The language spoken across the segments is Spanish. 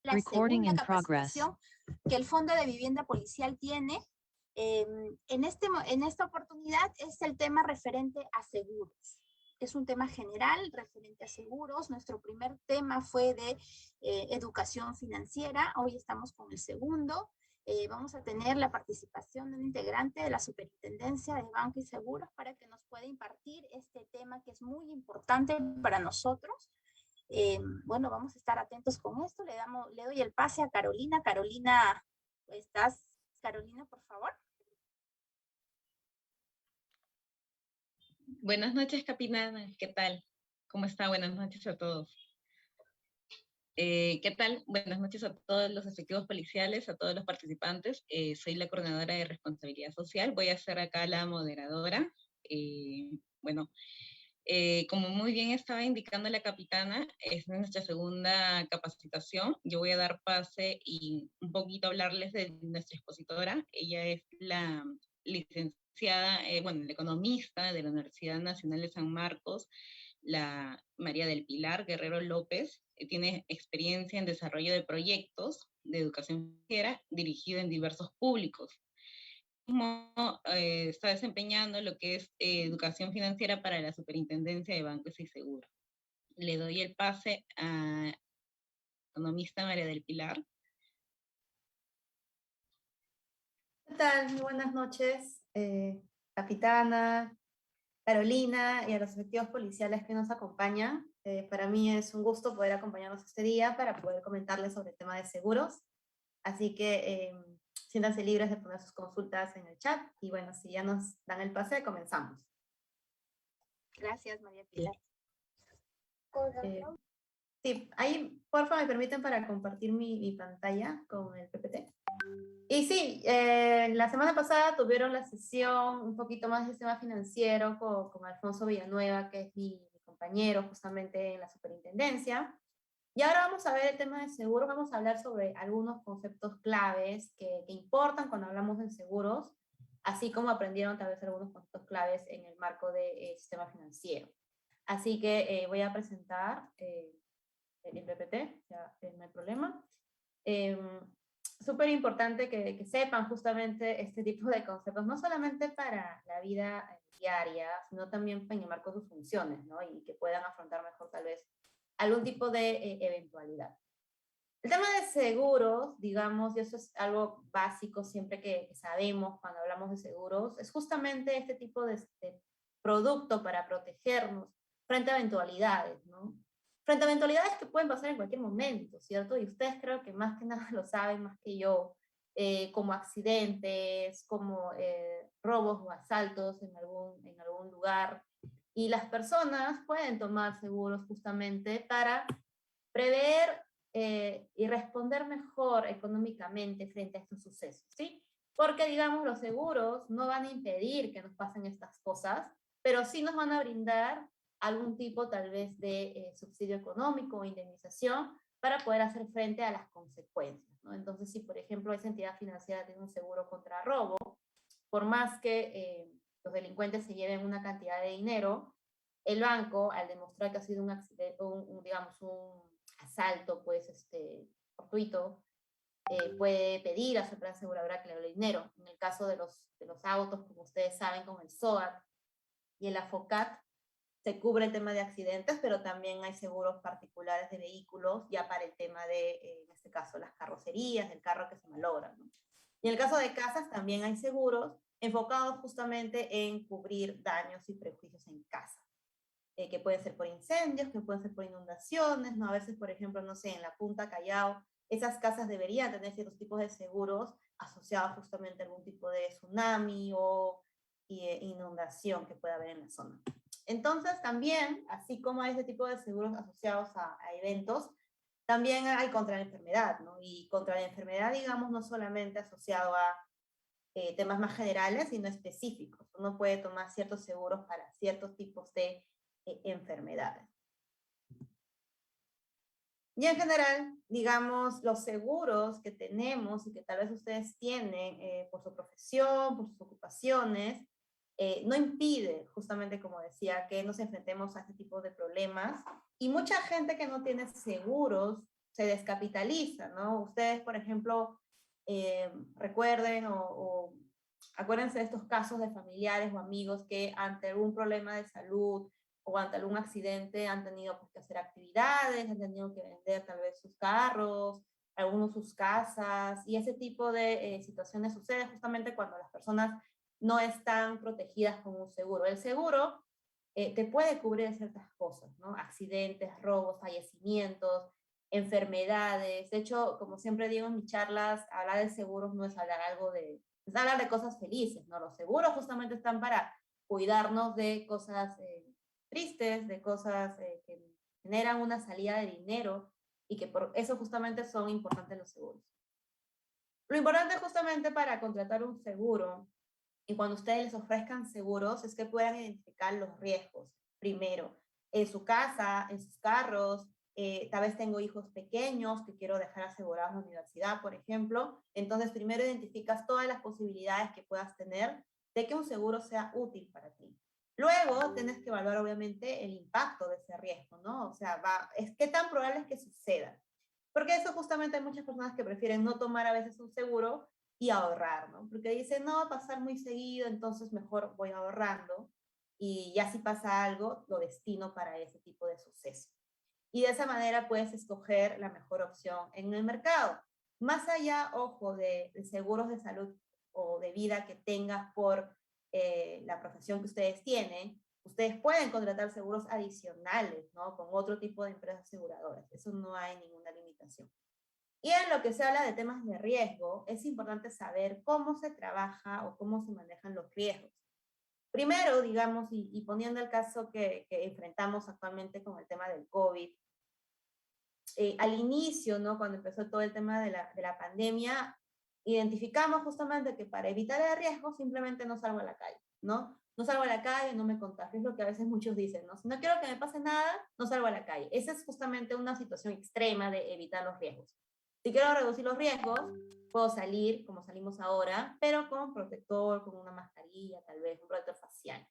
la Recording segunda in progress. capacitación que el Fondo de Vivienda Policial tiene. En esta oportunidad es el tema referente a seguros. Es un tema general referente a seguros. Nuestro primer tema fue de educación financiera. Hoy estamos con el segundo. Vamos a tener la participación de un integrante de la Superintendencia de Banco y Seguros para que nos pueda impartir este tema que es muy importante para nosotros. Bueno, vamos a estar atentos con esto. Le doy el pase a Carolina. Carolina, ¿estás? Carolina, por favor. Buenas noches, capitana. ¿Qué tal? ¿Cómo está? Buenas noches a todos. ¿Qué tal? Buenas noches a todos los efectivos policiales, a todos los participantes. Soy la coordinadora de responsabilidad social. Voy a ser acá la moderadora. Como muy bien estaba indicando la capitana, es nuestra segunda capacitación. Yo voy a dar pase y un poquito hablarles de nuestra expositora. Ella es la licenciada, la economista de la Universidad Nacional de San Marcos, la María del Pilar Guerrero López. Tiene experiencia en desarrollo de proyectos de educación financiera dirigido en diversos públicos. Está desempeñando lo que es educación financiera para la Superintendencia de Bancos y Seguros. Le doy el pase a la economista María del Pilar. ¿Qué tal? Muy buenas noches, capitana, Carolina y a los efectivos policiales que nos acompañan. Para mí es un gusto poder acompañarnos este día para poder comentarles sobre el tema de seguros. Así que siéntanse libres de poner sus consultas en el chat. Y bueno, si ya nos dan el pase, comenzamos. Gracias, María Pilar. Sí, ahí, porfa, me permiten para compartir mi pantalla con el PPT. Y sí, la semana pasada tuvieron la sesión un poquito más de sistema financiero con Alfonso Villanueva, que es mi compañero justamente en la superintendencia. Y ahora vamos a ver el tema de seguros. Vamos a hablar sobre algunos conceptos claves que importan cuando hablamos de seguros, así como aprendieron tal vez algunos conceptos claves en el marco del sistema financiero. Así que voy a presentar el PPT, ya no hay problema. Súper importante que sepan justamente este tipo de conceptos, no solamente para la vida diaria, sino también en el marco de sus funciones, ¿no? Y que puedan afrontar mejor tal vez algún tipo de eventualidad. El tema de seguros, digamos, y eso es algo básico siempre que sabemos cuando hablamos de seguros, es justamente este tipo de producto para protegernos frente a eventualidades, ¿no? Frente a eventualidades que pueden pasar en cualquier momento, ¿cierto? Y ustedes creo que más que nada lo saben más que yo, como accidentes, como robos o asaltos en algún lugar. Y las personas pueden tomar seguros justamente para prever y responder mejor económicamente frente a estos sucesos, ¿sí? Porque, digamos, los seguros no van a impedir que nos pasen estas cosas, pero sí nos van a brindar algún tipo tal vez de subsidio económico o indemnización para poder hacer frente a las consecuencias, ¿no? Entonces, si por ejemplo esa entidad financiera tiene un seguro contra robo, por más que los delincuentes se lleven una cantidad de dinero, el banco, al demostrar que ha sido un accidente, digamos, un asalto, pues, fortuito, puede pedir a su empresa aseguradora que le dé dinero. En el caso de los autos, como ustedes saben, con el SOAT y el AFOCAT, se cubre el tema de accidentes, pero también hay seguros particulares de vehículos, ya para el tema de, en este caso, las carrocerías, del carro que se malogra, ¿no? Y en el caso de casas también hay seguros enfocados justamente en cubrir daños y perjuicios en casa, que pueden ser por incendios, que pueden ser por inundaciones, ¿no? A veces, por ejemplo, no sé, en la Punta Callao, esas casas deberían tener ciertos tipos de seguros asociados justamente a algún tipo de tsunami o inundación que pueda haber en la zona. Entonces también, así como hay ese tipo de seguros asociados a eventos, también hay contra la enfermedad, ¿no? Y contra la enfermedad, digamos, no solamente asociado a temas más generales, sino específicos. Uno puede tomar ciertos seguros para ciertos tipos de enfermedades. Y en general, digamos, los seguros que tenemos y que tal vez ustedes tienen por su profesión, por sus ocupaciones, no impide, justamente como decía, que nos enfrentemos a este tipo de problemas. Y mucha gente que no tiene seguros se descapitaliza, ¿no? Ustedes, por ejemplo, recuerden o acuérdense de estos casos de familiares o amigos que ante algún problema de salud o ante algún accidente han tenido pues, que hacer actividades, han tenido que vender tal vez sus carros, algunos sus casas, y ese tipo de situaciones sucede justamente cuando las personas no están protegidas con un seguro. El seguro te puede cubrir ciertas cosas, ¿no? Accidentes, robos, fallecimientos, enfermedades. De hecho, como siempre digo en mis charlas, hablar de seguros no es hablar algo de, es hablar de cosas felices, ¿no? Los seguros justamente están para cuidarnos de cosas tristes, de cosas que generan una salida de dinero y que por eso justamente son importantes los seguros. Lo importante justamente para contratar un seguro y cuando ustedes les ofrezcan seguros es que puedan identificar los riesgos. Primero, en su casa, en sus carros, tal vez tengo hijos pequeños que quiero dejar asegurados en la universidad, por ejemplo. Entonces, primero identificas todas las posibilidades que puedas tener de que un seguro sea útil para ti. Luego, tienes que evaluar, obviamente, el impacto de ese riesgo, ¿no? O sea, ¿qué tan probable es que suceda? Porque eso justamente hay muchas personas que prefieren no tomar a veces un seguro y ahorrar, ¿no? Porque dicen, no va a pasar muy seguido, entonces mejor voy ahorrando y ya si pasa algo, lo destino para ese tipo de suceso. Y de esa manera puedes escoger la mejor opción en el mercado. Más allá, ojo, de seguros de salud o de vida que tengas por la profesión que ustedes tienen, ustedes pueden contratar seguros adicionales, ¿no? Con otro tipo de empresas aseguradoras. Eso no hay ninguna limitación. Y en lo que se habla de temas de riesgo, es importante saber cómo se trabaja o cómo se manejan los riesgos. Primero, digamos, y poniendo el caso que enfrentamos actualmente con el tema del COVID, al inicio, ¿no? Cuando empezó todo el tema de la pandemia, identificamos justamente que para evitar el riesgo simplemente no salgo a la calle, ¿no? No salgo a la calle, no me contagio, es lo que a veces muchos dicen, ¿no? Si no quiero que me pase nada, no salgo a la calle. Esa es justamente una situación extrema de evitar los riesgos. Si quiero reducir los riesgos, puedo salir como salimos ahora, pero con protector, con una mascarilla, tal vez un protector facial.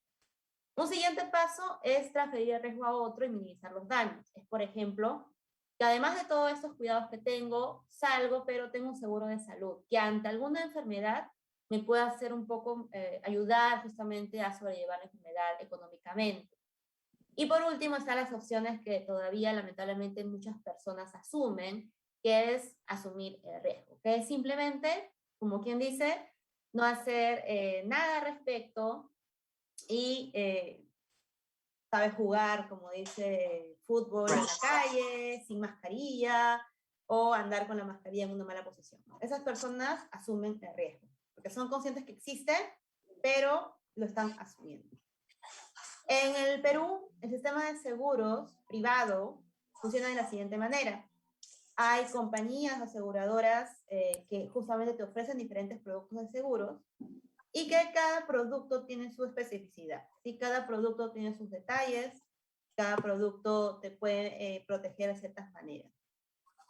Un siguiente paso es transferir el riesgo a otro y minimizar los daños. Es, por ejemplo, que además de todos estos cuidados que tengo, salgo, pero tengo un seguro de salud, que ante alguna enfermedad me pueda hacer un poco, ayudar justamente a sobrellevar la enfermedad económicamente. Y por último están las opciones que todavía lamentablemente muchas personas asumen, que es asumir el riesgo, que es simplemente, como quien dice, no hacer nada al respecto y sabe jugar, como dice, fútbol en la calle, sin mascarilla, o andar con la mascarilla en una mala posición, ¿no? Esas personas asumen el riesgo, porque son conscientes que existe, pero lo están asumiendo. En el Perú, el sistema de seguros privado funciona de la siguiente manera. Hay compañías aseguradoras que justamente te ofrecen diferentes productos de seguros y que cada producto tiene su especificidad. ¿Sí? Cada producto tiene sus detalles, cada producto te puede proteger de ciertas maneras.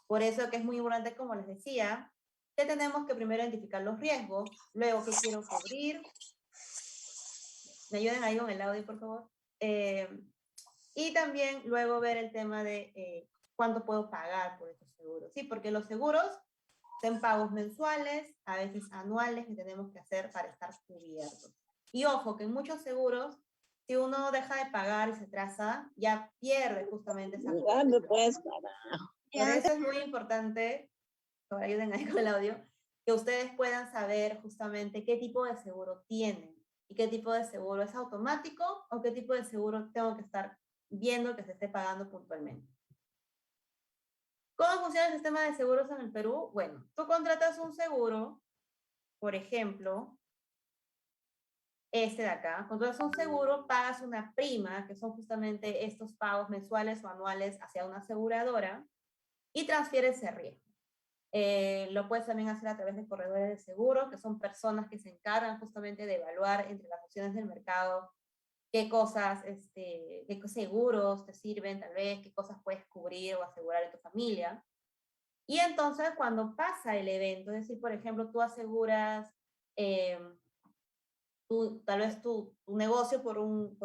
Por eso que es muy importante, como les decía, que tenemos que primero identificar los riesgos, luego qué quiero cubrir. ¿Me ayudan ahí con el audio, por favor? Y también luego ver el tema de cuánto puedo pagar por estos seguros. Sí, porque los seguros son pagos mensuales, a veces anuales, que tenemos que hacer para estar cubiertos. Y ojo, que en muchos seguros, si uno deja de pagar y se atrasa, ya pierde justamente esa cobertura. Por eso es muy importante, que me ayuden ahí con el audio, que ustedes puedan saber justamente qué tipo de seguro tienen y qué tipo de seguro es automático o qué tipo de seguro tengo que estar viendo que se esté pagando puntualmente. ¿Cómo funciona el sistema de seguros en el Perú? Bueno, tú contratas un seguro, por ejemplo, este de acá, contratas un seguro, pagas una prima, que son justamente estos pagos mensuales o anuales hacia una aseguradora, y transfieres ese riesgo. Lo puedes también hacer a través de corredores de seguro, que son personas que se encargan justamente de evaluar entre las opciones del mercado qué cosas, qué seguros te sirven tal vez, qué cosas puedes cubrir o asegurar en tu familia. Y entonces cuando pasa el evento, es decir, por ejemplo, tú aseguras tal vez tu negocio por un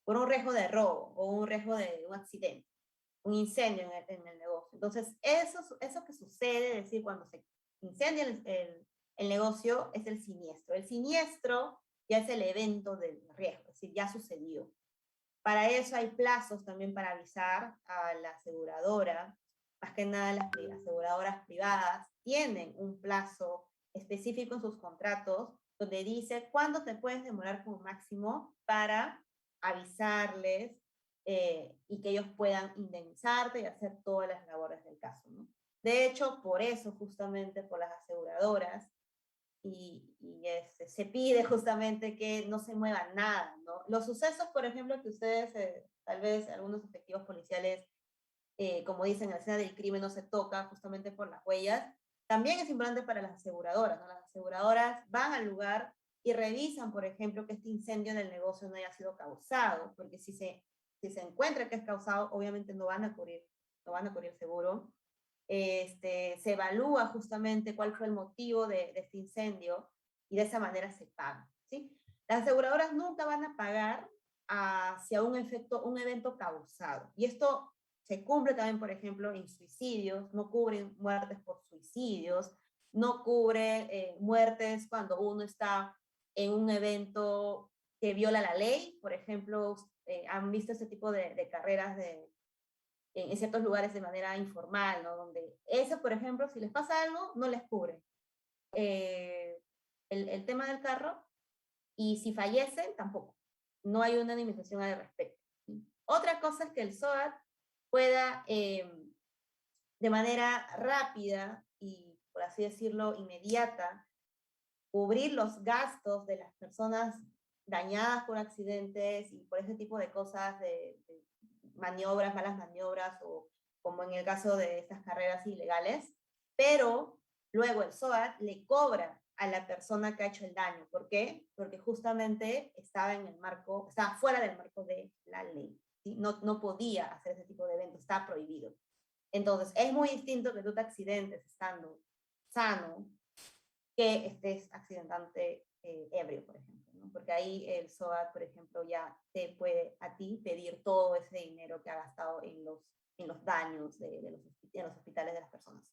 riesgo de robo o un riesgo de un accidente. un incendio en el negocio. Entonces, eso que sucede, es decir, cuando se incendia el negocio, es el siniestro. El siniestro ya es el evento del riesgo, es decir, ya sucedió. Para eso hay plazos también para avisar a la aseguradora. Más que nada las aseguradoras privadas tienen un plazo específico en sus contratos donde dice cuándo te puedes demorar como máximo para avisarles y que ellos puedan indemnizarte y hacer todas las labores del caso, ¿no? De hecho, por eso justamente por las aseguradoras se pide justamente que no se mueva nada, ¿no? Los sucesos, por ejemplo, que ustedes, tal vez algunos efectivos policiales, como dicen, en la escena del crimen no se toca justamente por las huellas, también es importante para las aseguradoras, ¿no? Las aseguradoras van al lugar y revisan, por ejemplo, que este incendio en el negocio no haya sido causado, porque si se encuentra que es causado, obviamente no van a cubrir el seguro. Se evalúa justamente cuál fue el motivo de este incendio y de esa manera se paga, ¿sí? Las aseguradoras nunca van a pagar hacia un evento causado. Y esto se cumple también, por ejemplo, en suicidios, no cubren muertes por suicidios, no cubre muertes cuando uno está en un evento que viola la ley. Por ejemplo, han visto este tipo de carreras en ciertos lugares de manera informal, ¿no? Donde eso, por ejemplo, si les pasa algo, no les cubre el tema del carro, y si fallecen, tampoco. No hay una indemnización al respecto. Otra cosa es que el SOAT pueda, de manera rápida y, por así decirlo, inmediata, cubrir los gastos de las personas dañadas por accidentes y por ese tipo de cosas, de maniobras, malas maniobras, o como en el caso de estas carreras ilegales, pero luego el SOAT le cobra a la persona que ha hecho el daño. ¿Por qué? Porque justamente estaba fuera del marco de la ley, ¿sí? No podía hacer ese tipo de eventos, está prohibido. Entonces, es muy distinto que tú te accidentes estando sano que estés accidentante ebrio, por ejemplo, ¿no? Porque ahí el SOAT, por ejemplo, ya te puede a ti pedir todo ese dinero que ha gastado en los daños de los hospitales de las personas.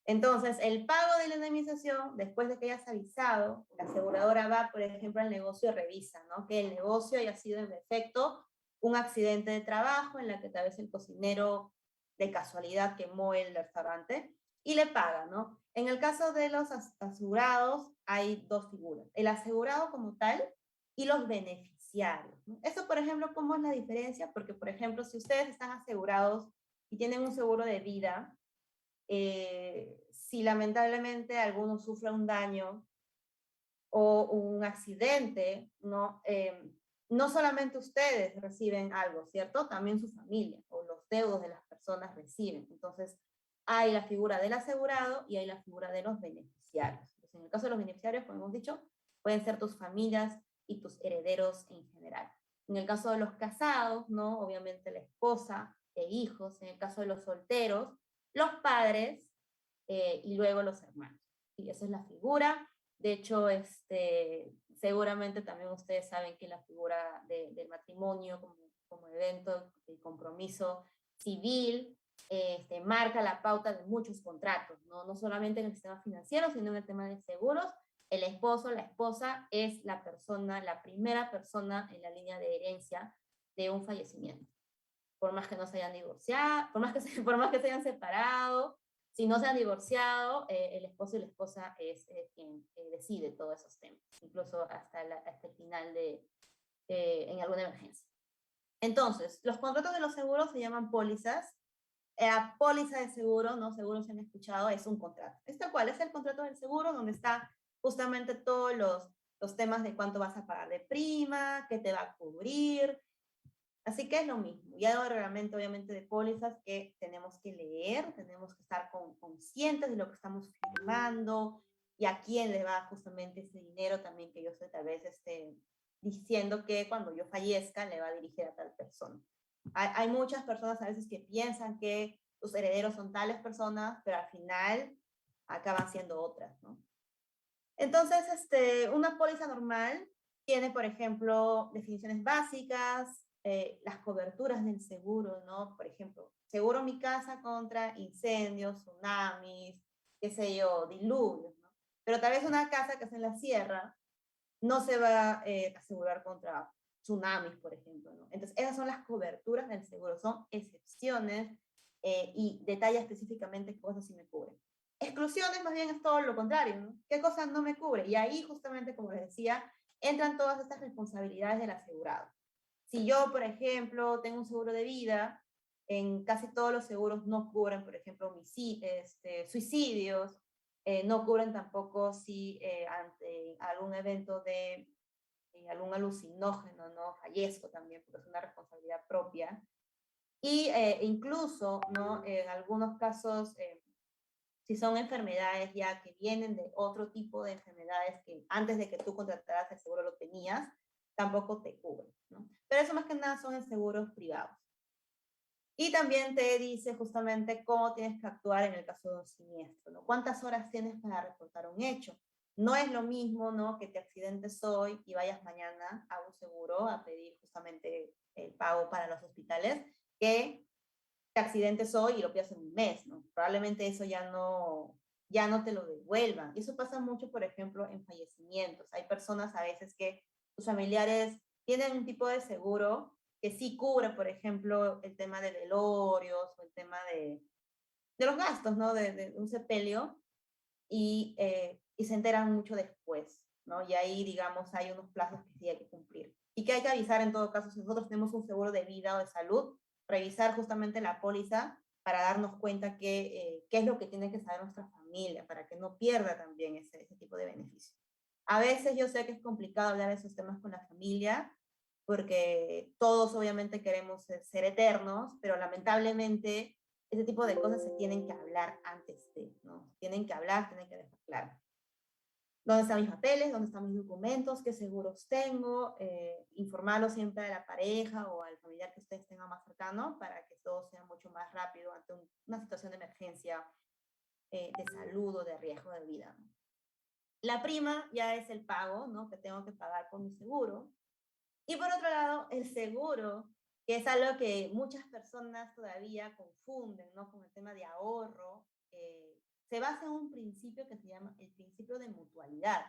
Entonces, el pago de la indemnización, después de que hayas avisado, la aseguradora va, por ejemplo, al negocio y revisa, ¿no? Que el negocio haya sido en efecto un accidente de trabajo en la que tal vez el cocinero de casualidad quemó el restaurante y le paga, ¿no? En el caso de los asegurados hay dos figuras, el asegurado como tal y los beneficiarios, ¿no? Eso, por ejemplo, ¿cómo es la diferencia? Porque, por ejemplo, si ustedes están asegurados y tienen un seguro de vida, si lamentablemente alguno sufre un daño o un accidente, ¿no? No solamente ustedes reciben algo, ¿cierto? También su familia o los deudos de las personas reciben. Entonces, hay la figura del asegurado y hay la figura de los beneficiarios. Entonces, en el caso de los beneficiarios, como hemos dicho, pueden ser tus familias y tus herederos en general. En el caso de los casados, ¿no? Obviamente la esposa e hijos. En el caso de los solteros, los padres y luego los hermanos. Y esa es la figura. De hecho, seguramente también ustedes saben que la figura del matrimonio como evento de compromiso civil marca la pauta de muchos contratos, ¿no? No solamente en el sistema financiero, sino en el tema de seguros. El esposo, la esposa es la persona, la primera persona en la línea de herencia de un fallecimiento. Por más que no se hayan divorciado, por más que se hayan separado, si no se han divorciado, el esposo y la esposa es quien decide todos esos temas, incluso hasta el final en alguna emergencia. Entonces, los contratos de los seguros se llaman pólizas. La póliza de seguro, ¿no? Seguro se han escuchado, es un contrato. ¿Esto cuál? Es el contrato del seguro donde está justamente todos los temas de cuánto vas a pagar de prima, qué te va a cubrir. Así que es lo mismo. Ya hay un reglamento, obviamente, de pólizas que tenemos que leer, tenemos que estar conscientes de lo que estamos firmando y a quién le va justamente ese dinero también, que yo sé, tal vez diciendo que cuando yo fallezca le va a dirigir a tal persona. Hay muchas personas a veces que piensan que sus herederos son tales personas, pero al final acaban siendo otras, ¿no? Entonces, una póliza normal tiene, por ejemplo, definiciones básicas, las coberturas del seguro, ¿no? Por ejemplo, seguro mi casa contra incendios, tsunamis, qué sé yo, diluvios, ¿no? Pero tal vez una casa que está en la sierra no se va a asegurar contra tsunamis, por ejemplo, ¿no? Entonces, esas son las coberturas del seguro, son excepciones y detalla específicamente qué cosas sí me cubren. Exclusiones más bien es todo lo contrario, ¿no? ¿Qué cosas no me cubre? Y ahí justamente, como les decía, entran todas estas responsabilidades del asegurado. Si yo, por ejemplo, tengo un seguro de vida, en casi todos los seguros no cubren, por ejemplo, suicidios, no cubren tampoco si ante algún evento de algún alucinógeno, ¿no? Fallezco también, porque es una responsabilidad propia. Y incluso, ¿no? En algunos casos, si son enfermedades ya que vienen de otro tipo de enfermedades que antes de que tú contrataras el seguro lo tenías, tampoco te cubren, ¿no? Pero eso más que nada son en seguros privados. Y también te dice justamente cómo tienes que actuar en el caso de un siniestro, ¿no? ¿Cuántas horas tienes para reportar un hecho? No es lo mismo, ¿no? Que te accidentes hoy y vayas mañana a un seguro a pedir justamente el pago para los hospitales, que te accidentes hoy y lo pidas en un mes, ¿no? Probablemente eso ya no te lo devuelvan. Y eso pasa mucho, por ejemplo, en fallecimientos. Hay personas a veces que sus familiares tienen un tipo de seguro que sí cubre, por ejemplo, el tema de velorios o el tema de los gastos, ¿no? De un sepelio y se enteran mucho después, ¿no? Y ahí, digamos, hay unos plazos que sí hay que cumplir. Y que hay que avisar en todo caso, si nosotros tenemos un seguro de vida o de salud, revisar justamente la póliza para darnos cuenta qué es lo que tiene que saber nuestra familia, para que no pierda también ese tipo de beneficio. A veces yo sé que es complicado hablar de esos temas con la familia, porque todos obviamente queremos ser eternos, pero lamentablemente ese tipo de cosas se tienen que hablar antes de, ¿no? Tienen que hablar, tienen que dejar claro. ¿Dónde están mis papeles? ¿Dónde están mis documentos? ¿Qué seguros tengo? Informarlo siempre a la pareja o al familiar que ustedes tengan más cercano para que todo sea mucho más rápido ante una situación de emergencia de salud o de riesgo de vida, ¿no? La prima ya es el pago, ¿no? Que tengo que pagar por mi seguro. Y por otro lado, el seguro, que es algo que muchas personas todavía confunden, ¿no? Con el tema de ahorro, se basa en un principio que se llama el principio de mutualidad.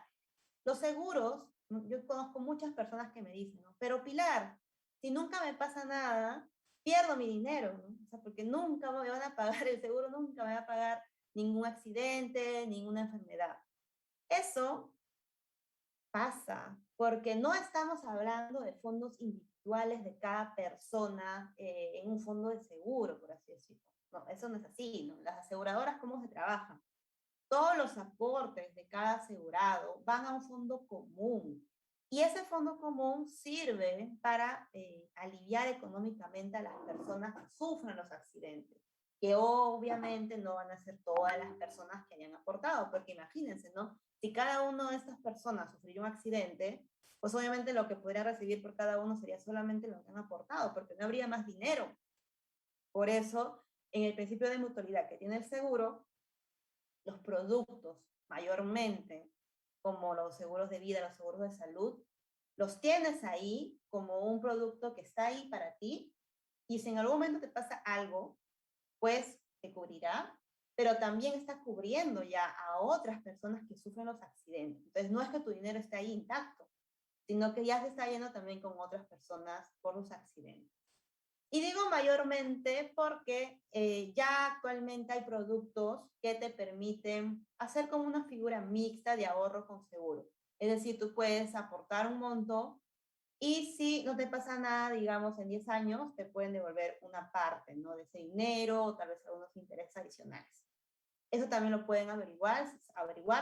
Los seguros, yo conozco muchas personas que me dicen, ¿no? Pero Pilar, si nunca me pasa nada, pierdo mi dinero, ¿no? O sea, porque nunca me van a pagar el seguro, nunca me va a pagar ningún accidente, ninguna enfermedad. Eso pasa, porque no estamos hablando de fondos individuales de cada persona en un fondo de seguro, por así decirlo. No, eso no es así, ¿no? Las aseguradoras, ¿cómo se trabajan? Todos los aportes de cada asegurado van a un fondo común. Y ese fondo común sirve para aliviar económicamente a las personas que sufren los accidentes, que obviamente no van a ser todas las personas que hayan aportado, porque imagínense, ¿no? Si cada una de estas personas sufrió un accidente, pues obviamente lo que podría recibir por cada uno sería solamente lo que han aportado, porque no habría más dinero. Por eso, en el principio de mutualidad que tiene el seguro, los productos mayormente, como los seguros de vida, los seguros de salud, los tienes ahí como un producto que está ahí para ti y si en algún momento te pasa algo, pues te cubrirá, pero también está cubriendo ya a otras personas que sufren los accidentes. Entonces no es que tu dinero esté ahí intacto, sino que ya se está yendo también con otras personas por los accidentes. Y digo mayormente porque ya actualmente hay productos que te permiten hacer como una figura mixta de ahorro con seguro. Es decir, tú puedes aportar un monto y si no te pasa nada, digamos, en 10 años, te pueden devolver una parte, ¿no? De ese dinero o tal vez algunos intereses adicionales. Eso también lo pueden averiguar,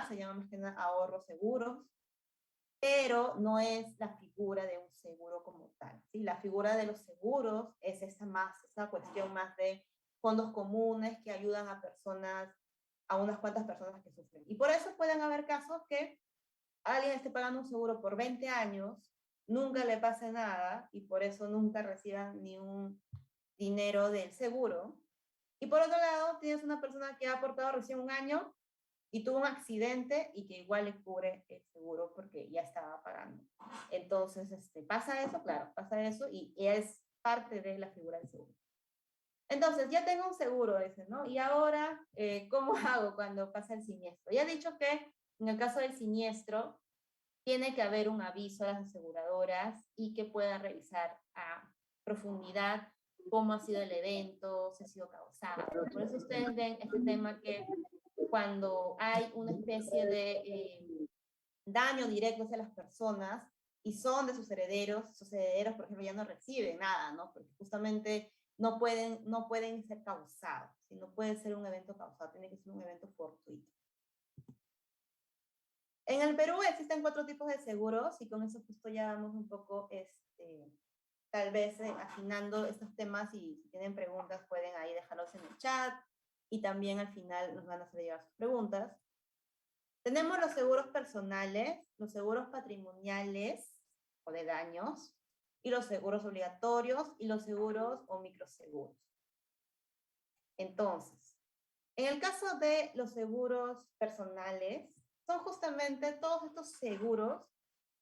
se llama más que nada ahorros seguros, pero no es la figura de un seguro como tal, ¿sí? La figura de los seguros es esta cuestión más de fondos comunes que ayudan a personas, a unas cuantas personas que sufren. Y por eso pueden haber casos que alguien esté pagando un seguro por 20 años, nunca le pase nada y por eso nunca reciban ni un dinero del seguro. Y por otro lado, tienes una persona que ha aportado recién un año y tuvo un accidente y que igual le cubre el seguro porque ya estaba pagando. Entonces, pasa eso, claro, pasa eso y es parte de la figura del seguro. Entonces, ya tengo un seguro ese, ¿no? Y ahora, ¿cómo hago cuando pasa el siniestro? Ya he dicho que en el caso del siniestro, tiene que haber un aviso a las aseguradoras y que puedan revisar a profundidad cómo ha sido el evento, si ha sido causado. Por eso ustedes ven este tema que cuando hay una especie de daño directo hacia las personas y son de sus herederos, por ejemplo, ya no reciben nada, ¿no? Porque justamente no pueden ser causados, si no puede ser un evento causado, tiene que ser un evento fortuito. En el Perú existen 4 tipos de seguros y con eso justo ya vamos un poco, tal vez afinando estos temas y si tienen preguntas pueden ahí dejarlos en el chat y también al final nos van a hacer llegar sus preguntas. Tenemos los seguros personales, los seguros patrimoniales o de daños y los seguros obligatorios y los seguros o microseguros. Entonces, en el caso de los seguros personales, son justamente todos estos seguros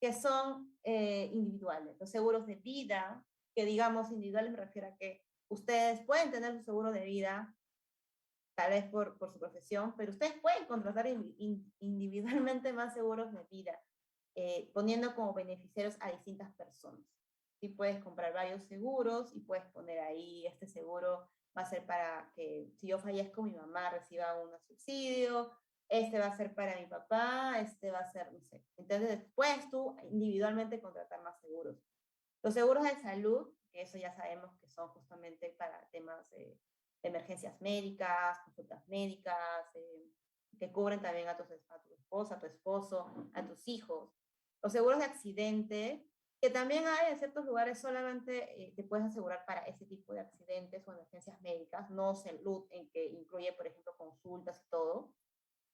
que son individuales. Los seguros de vida, que digamos individuales me refiero a que ustedes pueden tener su seguro de vida, tal vez por su profesión, pero ustedes pueden contratar individualmente más seguros de vida, poniendo como beneficiarios a distintas personas. Sí, puedes comprar varios seguros y puedes poner ahí, este seguro va a ser para que si yo fallezco mi mamá reciba un subsidio, este va a ser para mi papá, este va a ser, no sé. Entonces, puedes tú individualmente contratar más seguros. Los seguros de salud, que eso ya sabemos que son justamente para temas de emergencias médicas, consultas médicas, que cubren también a tu esposa, a tu esposo, a tus hijos. Los seguros de accidente, que también hay en ciertos lugares solamente te puedes asegurar para ese tipo de accidentes o emergencias médicas, no salud, en que incluye, por ejemplo, consultas y todo.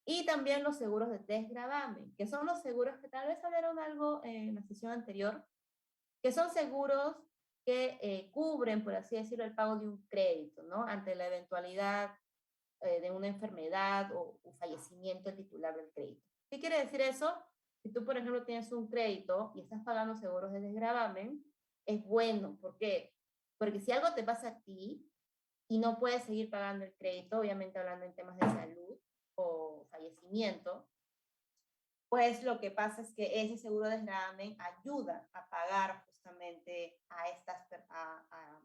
Y también los seguros de desgravamen, que son los seguros que tal vez hablaron algo en la sesión anterior, que son seguros que cubren, por así decirlo, el pago de un crédito, ¿no? Ante la eventualidad de una enfermedad o un fallecimiento del titular del crédito. ¿Qué quiere decir eso? Si tú, por ejemplo, tienes un crédito y estás pagando seguros de desgravamen, es bueno. ¿Por qué? Porque si algo te pasa a ti y no puedes seguir pagando el crédito, obviamente hablando en temas de salud o fallecimiento, pues lo que pasa es que ese seguro de desgravamen ayuda a pagar justamente a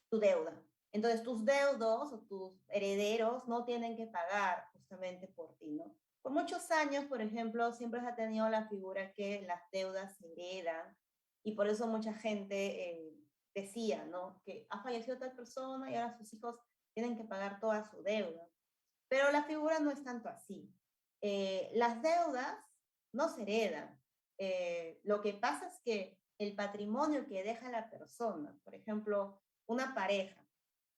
tu deuda. Entonces tus deudos o tus herederos no tienen que pagar justamente por ti, ¿no? Por muchos años, por ejemplo, siempre se ha tenido la figura que las deudas se heredan y por eso mucha gente decía, ¿no? Que ha fallecido tal persona y ahora sus hijos tienen que pagar toda su deuda. Pero la figura no es tanto así. Las deudas no se heredan. Lo que pasa es que el patrimonio que deja la persona, por ejemplo, una pareja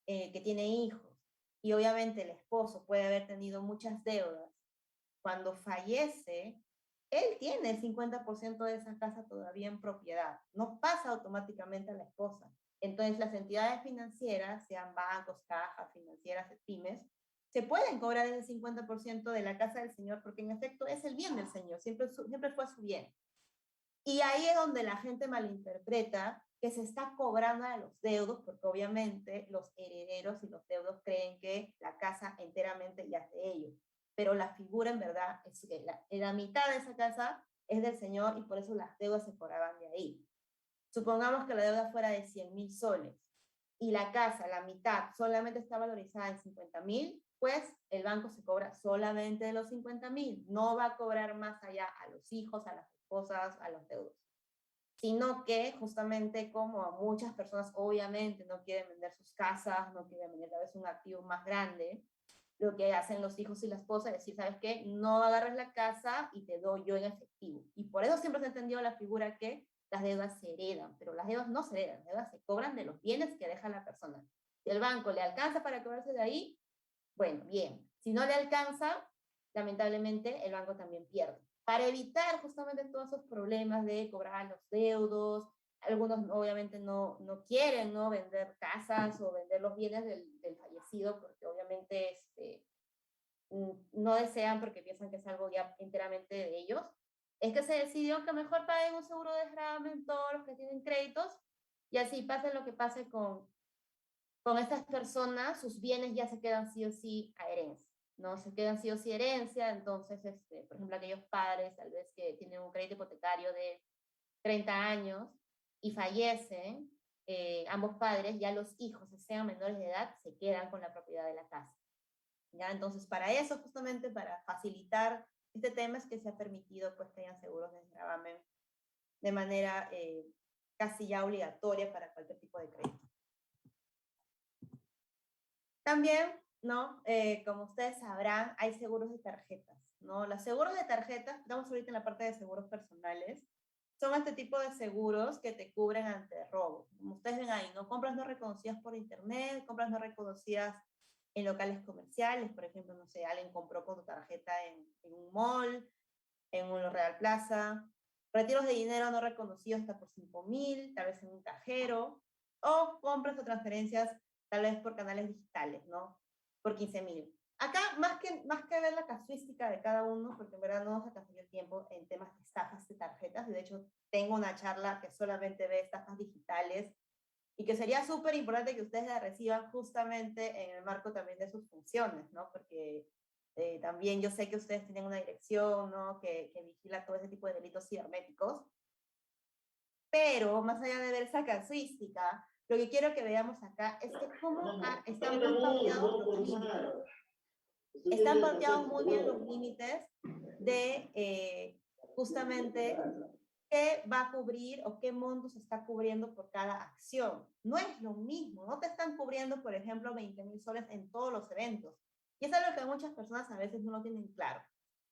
que tiene hijos y obviamente el esposo puede haber tenido muchas deudas, cuando fallece, él tiene el 50% de esa casa todavía en propiedad. No pasa automáticamente a la esposa. Entonces las entidades financieras, sean bancos, cajas, financieras, pymes, se pueden cobrar ese 50% de la casa del señor, porque en efecto es el bien del señor, siempre fue su bien. Y ahí es donde la gente malinterpreta que se está cobrando a los deudos, porque obviamente los herederos y los deudos creen que la casa enteramente ya es de ellos. Pero la figura en verdad es que la mitad de esa casa es del señor y por eso las deudas se cobraban de ahí. Supongamos que la deuda fuera de 100.000 soles y la casa, la mitad, solamente está valorizada en 50.000, pues el banco se cobra solamente de los 50.000. No va a cobrar más allá a los hijos, a las esposas, a los deudos. Sino que justamente como a muchas personas obviamente no quieren vender sus casas, no quieren vender tal vez un activo más grande, lo que hacen los hijos y la esposa es decir, ¿sabes qué? No agarres la casa y te doy yo en efectivo. Y por eso siempre se ha entendido la figura que las deudas se heredan, pero las deudas no se heredan, las deudas se cobran de los bienes que deja la persona. Si el banco le alcanza para cobrarse de ahí, bueno, bien. Si no le alcanza, lamentablemente el banco también pierde. Para evitar justamente todos esos problemas de cobrar a los deudos, algunos obviamente no quieren ¿no? vender casas o vender los bienes del fallecido, porque obviamente no desean porque piensan que es algo ya enteramente de ellos, es que se decidió que mejor paguen un seguro de desgravamen gravamen todos los que tienen créditos, y así pase lo que pase con estas personas, sus bienes ya se quedan sí o sí a herencia, ¿no? Se quedan sí o sí herencia, entonces, por ejemplo, aquellos padres tal vez que tienen un crédito hipotecario de 30 años y fallecen, ambos padres, ya los hijos, sean menores de edad, se quedan con la propiedad de la casa. ¿Ya? Entonces, para eso, justamente para facilitar este tema, es que se ha permitido pues, que hayan seguros de gravamen de manera casi ya obligatoria para cualquier tipo de crédito. También, ¿no? Como ustedes sabrán, hay seguros de tarjetas, ¿no? Los seguros de tarjetas, estamos ahorita en la parte de seguros personales, son este tipo de seguros que te cubren ante robo. Como ustedes ven ahí, ¿no? Compras no reconocidas por internet, compras no reconocidas en locales comerciales, por ejemplo, no sé, alguien compró con tu tarjeta en un mall, en un Real Plaza, retiros de dinero no reconocidos hasta por 5.000, tal vez en un cajero, o compras o transferencias tal vez por canales digitales, ¿no? Por 15.000. Acá, más que ver la casuística de cada uno, porque en verdad no nos alcanzaría el tiempo en temas de estafas de tarjetas, y de hecho tengo una charla que solamente ve estafas digitales, y que sería súper importante que ustedes la reciban justamente en el marco también de sus funciones, ¿no? Porque también yo sé que ustedes tienen una dirección, ¿no? Que vigila todo ese tipo de delitos cibernéticos, pero más allá de ver esa casuística, lo que quiero que veamos acá es que cómo están muy pauteados los límites. Están pauteados muy bien los límites de justamente qué va a cubrir o qué monto se está cubriendo por cada acción. No es lo mismo, no te están cubriendo, por ejemplo, 20.000 soles en todos los eventos. Y es algo que muchas personas a veces no lo tienen claro.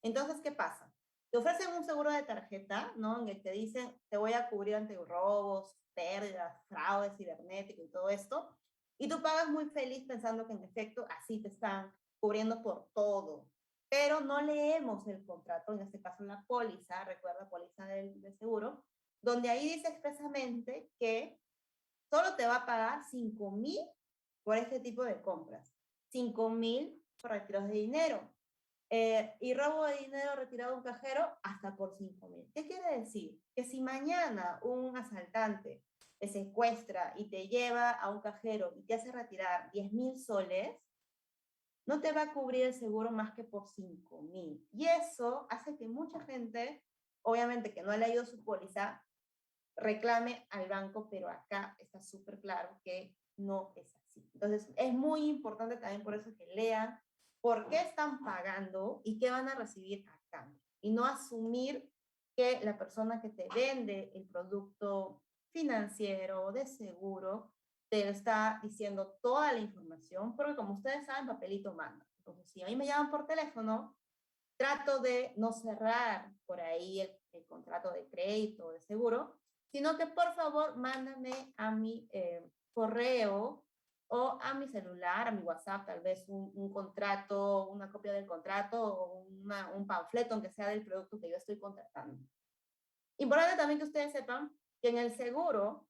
Entonces, ¿qué pasa? Te ofrecen un seguro de tarjeta, ¿no? En el que te dicen, te voy a cubrir ante robos, pérdidas, fraude cibernético y todo esto. Y tú pagas muy feliz pensando que en efecto así te están cubriendo por todo. Pero no leemos el contrato, en este caso la póliza, recuerda, póliza del seguro, donde ahí dice expresamente que solo te va a pagar 5.000 por este tipo de compras, 5.000 por retiros de dinero, y robo de dinero retirado de un cajero hasta por 5.000. ¿Qué quiere decir? Que si mañana un asaltante te secuestra y te lleva a un cajero y te hace retirar 10.000 soles, no te va a cubrir el seguro más que por 5.000. Y eso hace que mucha gente, obviamente que no ha leído su póliza, reclame al banco, pero acá está súper claro que no es así. Entonces, es muy importante también por eso que lean por qué están pagando y qué van a recibir a cambio. Y no asumir que la persona que te vende el producto financiero de seguro te está diciendo toda la información, porque como ustedes saben, papelito manda. Entonces, si a mí me llaman por teléfono, trato de no cerrar por ahí el contrato de crédito o de seguro, sino que por favor mándame a mi correo o a mi celular, a mi WhatsApp, tal vez un contrato, una copia del contrato o un panfleto, aunque sea del producto que yo estoy contratando. Importante también que ustedes sepan que en el seguro,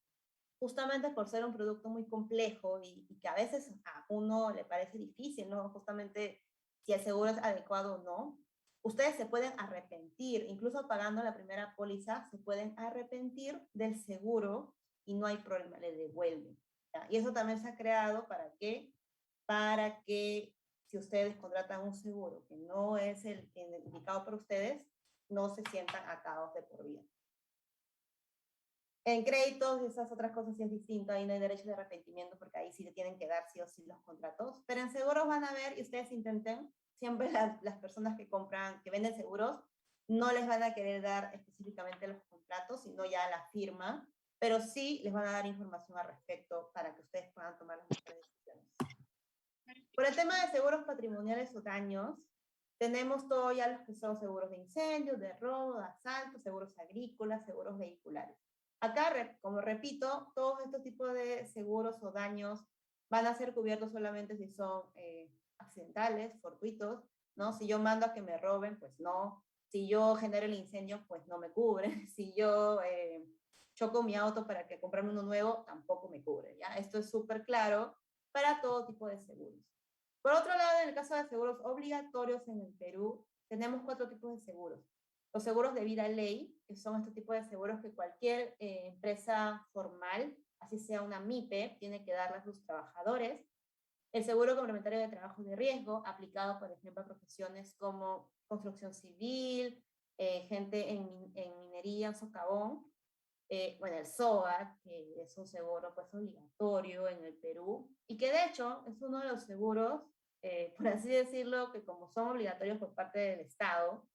justamente por ser un producto muy complejo y que a veces a uno le parece difícil, ¿no? Justamente si el seguro es adecuado o no, ustedes se pueden arrepentir, incluso pagando la primera póliza, se pueden arrepentir del seguro y no hay problema, le devuelven. ¿Ya? Y eso también se ha creado ¿para qué? Para que si ustedes contratan un seguro que no es el indicado para ustedes, no se sientan atados de por vida. En créditos y esas otras cosas sí es distinto, ahí no hay derecho de arrepentimiento porque ahí sí le tienen que dar sí o sí los contratos, pero en seguros van a ver, y ustedes intenten, siempre las personas que compran, que venden seguros, no les van a querer dar específicamente los contratos, sino ya la firma, pero sí les van a dar información al respecto para que ustedes puedan tomar las mejores decisiones. Por el tema de seguros patrimoniales o daños, tenemos todo ya los que son seguros de incendios, de robo, de asalto, seguros agrícolas, seguros vehiculares. Acá, como repito, todos estos tipos de seguros o daños van a ser cubiertos solamente si son accidentales, fortuitos, ¿no? Si yo mando a que me roben, pues no. Si yo genero el incendio, pues no me cubre. Si yo choco mi auto para que comprarme uno nuevo, tampoco me cubre, ¿ya? Esto es súper claro para todo tipo de seguros. Por otro lado, en el caso de seguros obligatorios en el Perú, tenemos 4 tipos de seguros. los seguros de vida ley, que son este tipo de seguros que cualquier empresa formal, así sea una MIPE, tiene que darle a sus trabajadores. El seguro complementario de trabajo de riesgo, aplicado, por ejemplo, a profesiones como construcción civil, gente en minería, en socavón. Bueno, el SOAT, que es un seguro pues obligatorio en el Perú, y que de hecho es uno de los seguros, por así decirlo, que como son obligatorios por parte del Estado,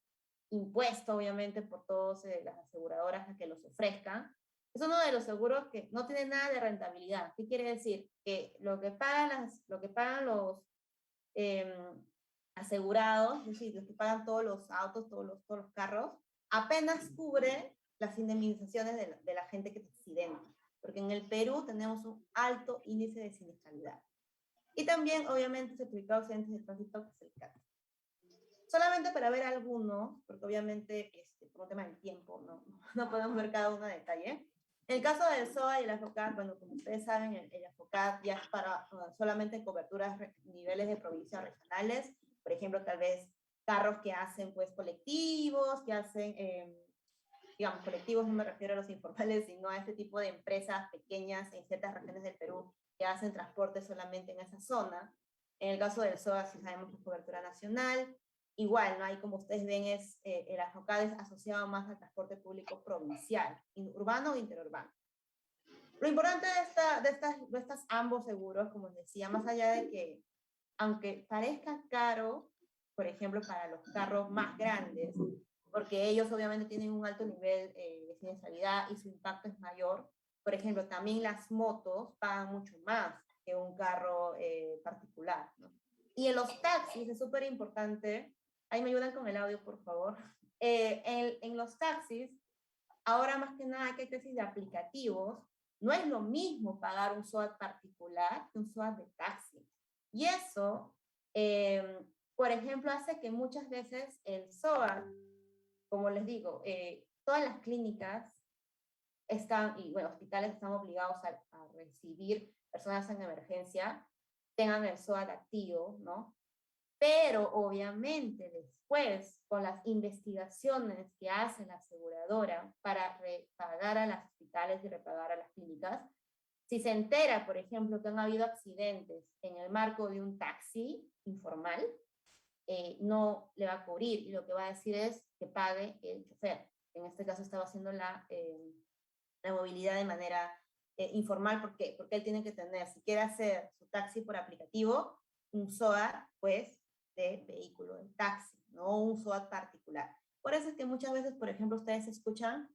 impuesto obviamente por todas las aseguradoras a que los ofrezcan, es uno de los seguros que no tiene nada de rentabilidad. ¿Qué quiere decir? Que lo que pagan los asegurados, es decir, los que pagan todos los autos, todos los carros, apenas cubre las indemnizaciones de la gente que se accidenta, porque en el Perú tenemos un alto índice de siniestralidad. Y también, obviamente, certificado de accidentes de tránsito, que es el CAT. Solamente para ver algunos, porque obviamente por un tema del tiempo no podemos ver cada uno a detalle. En el caso del SOA y el AFOCAT, bueno, como ustedes saben, el AFOCAT ya es para solamente coberturas niveles de provincias regionales, por ejemplo, tal vez carros que hacen pues colectivos, que hacen, digamos, colectivos, no me refiero a los informales, sino a este tipo de empresas pequeñas en ciertas regiones del Perú que hacen transporte solamente en esa zona. En el caso del SOA, sí sabemos que es cobertura nacional. Igual, ¿no? Ahí como ustedes ven, el AFOCAD es asociado más al transporte público provincial, urbano o interurbano. Lo importante de estas ambos seguros, como les decía, más allá de que, aunque parezca caro, por ejemplo, para los carros más grandes, porque ellos obviamente tienen un alto nivel de siniestralidad y su impacto es mayor, por ejemplo, también las motos pagan mucho más que un carro particular, ¿no? Y en los taxis es súper importante. Ahí me ayudan con el audio, por favor. En los taxis, ahora más que nada que hay crisis de aplicativos, no es lo mismo pagar un SOAT particular que un SOAT de taxi. Y eso, por ejemplo, hace que muchas veces el SOAT, como les digo, todas las clínicas están, y bueno, hospitales están obligados a recibir personas en emergencia, tengan el SOAT activo, ¿no? Pero obviamente después, con las investigaciones que hace la aseguradora para repagar a los hospitales y repagar a las clínicas, si se entera, por ejemplo, que han habido accidentes en el marco de un taxi informal, no le va a cubrir y lo que va a decir es que pague el chofer. En este caso estaba haciendo la movilidad de manera informal. ¿Por qué? Porque él tiene que tener, si quiere hacer su taxi por aplicativo, un SOAT, pues, de vehículo, de taxi, no un SOAT particular. Por eso es que muchas veces, por ejemplo, ustedes escuchan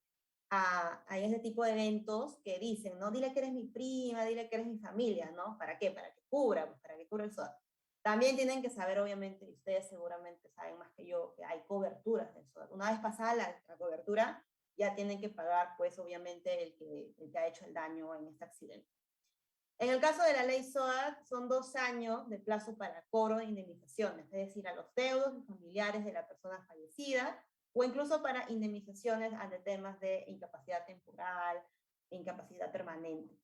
a ese tipo de eventos que dicen, no, dile que eres mi prima, dile que eres mi familia, ¿no? ¿Para qué? Para que cubra, pues para que cubra el SOAT. También tienen que saber, obviamente, y ustedes seguramente saben más que yo, que hay coberturas del SOAT. Una vez pasada la cobertura, ya tienen que pagar, pues, obviamente, el que ha hecho el daño en este accidente. En el caso de la ley SOAT, son 2 años de plazo para cobro de indemnizaciones, es decir, a los deudos y familiares de la persona fallecida, o incluso para indemnizaciones ante temas de incapacidad temporal, incapacidad permanente.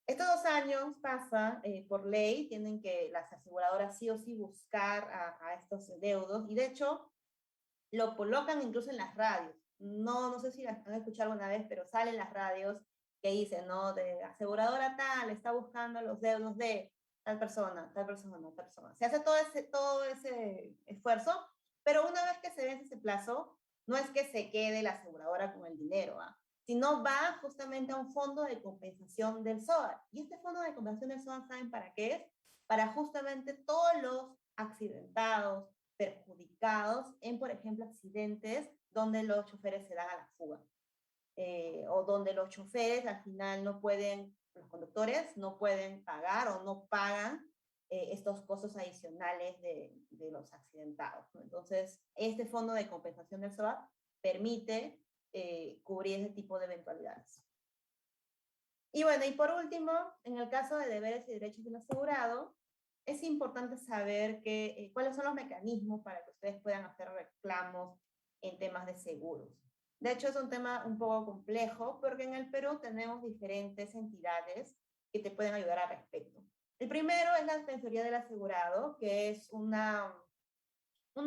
Estos 2 años pasan por ley, tienen que las aseguradoras sí o sí buscar a estos deudos, y de hecho lo colocan incluso en las radios. No sé si las han escuchado alguna vez, pero salen las radios que dicen, ¿no? De aseguradora tal, está buscando los deudos de tal persona, tal persona, tal persona. Se hace todo ese esfuerzo, pero una vez que se vence ese plazo, no es que se quede la aseguradora con el dinero, ¿ah? Sino va justamente a un fondo de compensación del SOAT. Y este fondo de compensación del SOAT, ¿saben para qué es? Para justamente todos los accidentados, perjudicados en, por ejemplo, accidentes donde los choferes se dan a la fuga. O donde los choferes al final no pueden, los conductores no pueden pagar o no pagan estos costos adicionales de los accidentados, ¿no? Entonces, este fondo de compensación del SOAT permite cubrir ese tipo de eventualidades. Y bueno, y por último, en el caso de deberes y derechos del asegurado, es importante saber cuáles son los mecanismos para que ustedes puedan hacer reclamos en temas de seguros. De hecho, es un tema un poco complejo porque en el Perú tenemos diferentes entidades que te pueden ayudar al respecto. El primero es la Defensoría del Asegurado, que es una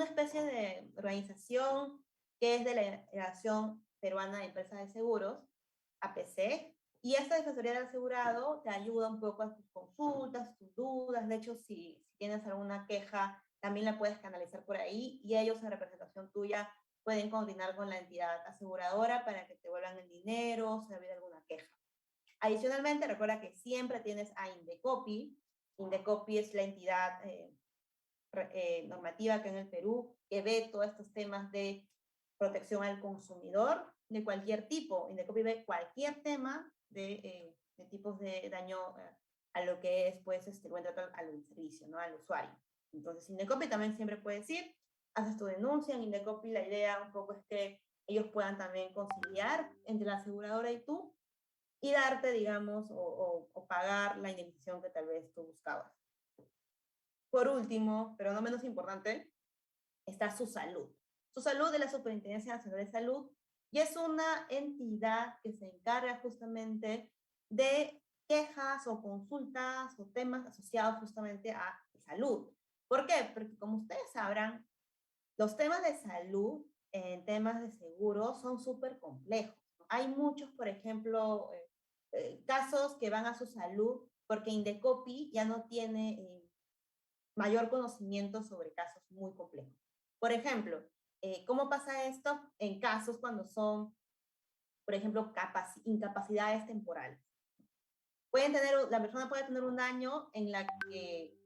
especie de organización que es de la Asociación Peruana de Empresas de Seguros, APC, y esta defensoría del asegurado te ayuda un poco a tus consultas, tus dudas. De hecho, si tienes alguna queja, también la puedes canalizar por ahí, y ellos en representación tuya pueden coordinar con la entidad aseguradora para que te devuelvan el dinero, si ha habido alguna queja. Adicionalmente, recuerda que siempre tienes a Indecopi. Indecopi es la entidad normativa que en el Perú que ve todos estos temas de protección al consumidor de cualquier tipo. Indecopi ve cualquier tema de tipos de daño a lo que es, pues, buen trato al servicio, ¿no? Al usuario. Entonces, Indecopi también siempre puede decir, haces tu denuncia. En Indecopi la idea un poco es que ellos puedan también conciliar entre la aseguradora y tú y darte, digamos, o pagar la indemnización que tal vez tú buscabas. Por último, pero no menos importante, está su salud. Su salud de la Superintendencia Nacional de Salud, y es una entidad que se encarga justamente de quejas o consultas o temas asociados justamente a salud. ¿Por qué? Porque como ustedes sabrán, los temas de salud en temas de seguro son súper complejos, ¿no? Hay muchos, por ejemplo, casos que van a su salud porque Indecopi ya no tiene mayor conocimiento sobre casos muy complejos. Por ejemplo, ¿cómo pasa esto en casos cuando son, por ejemplo, incapacidades temporales? La persona puede tener un daño en la que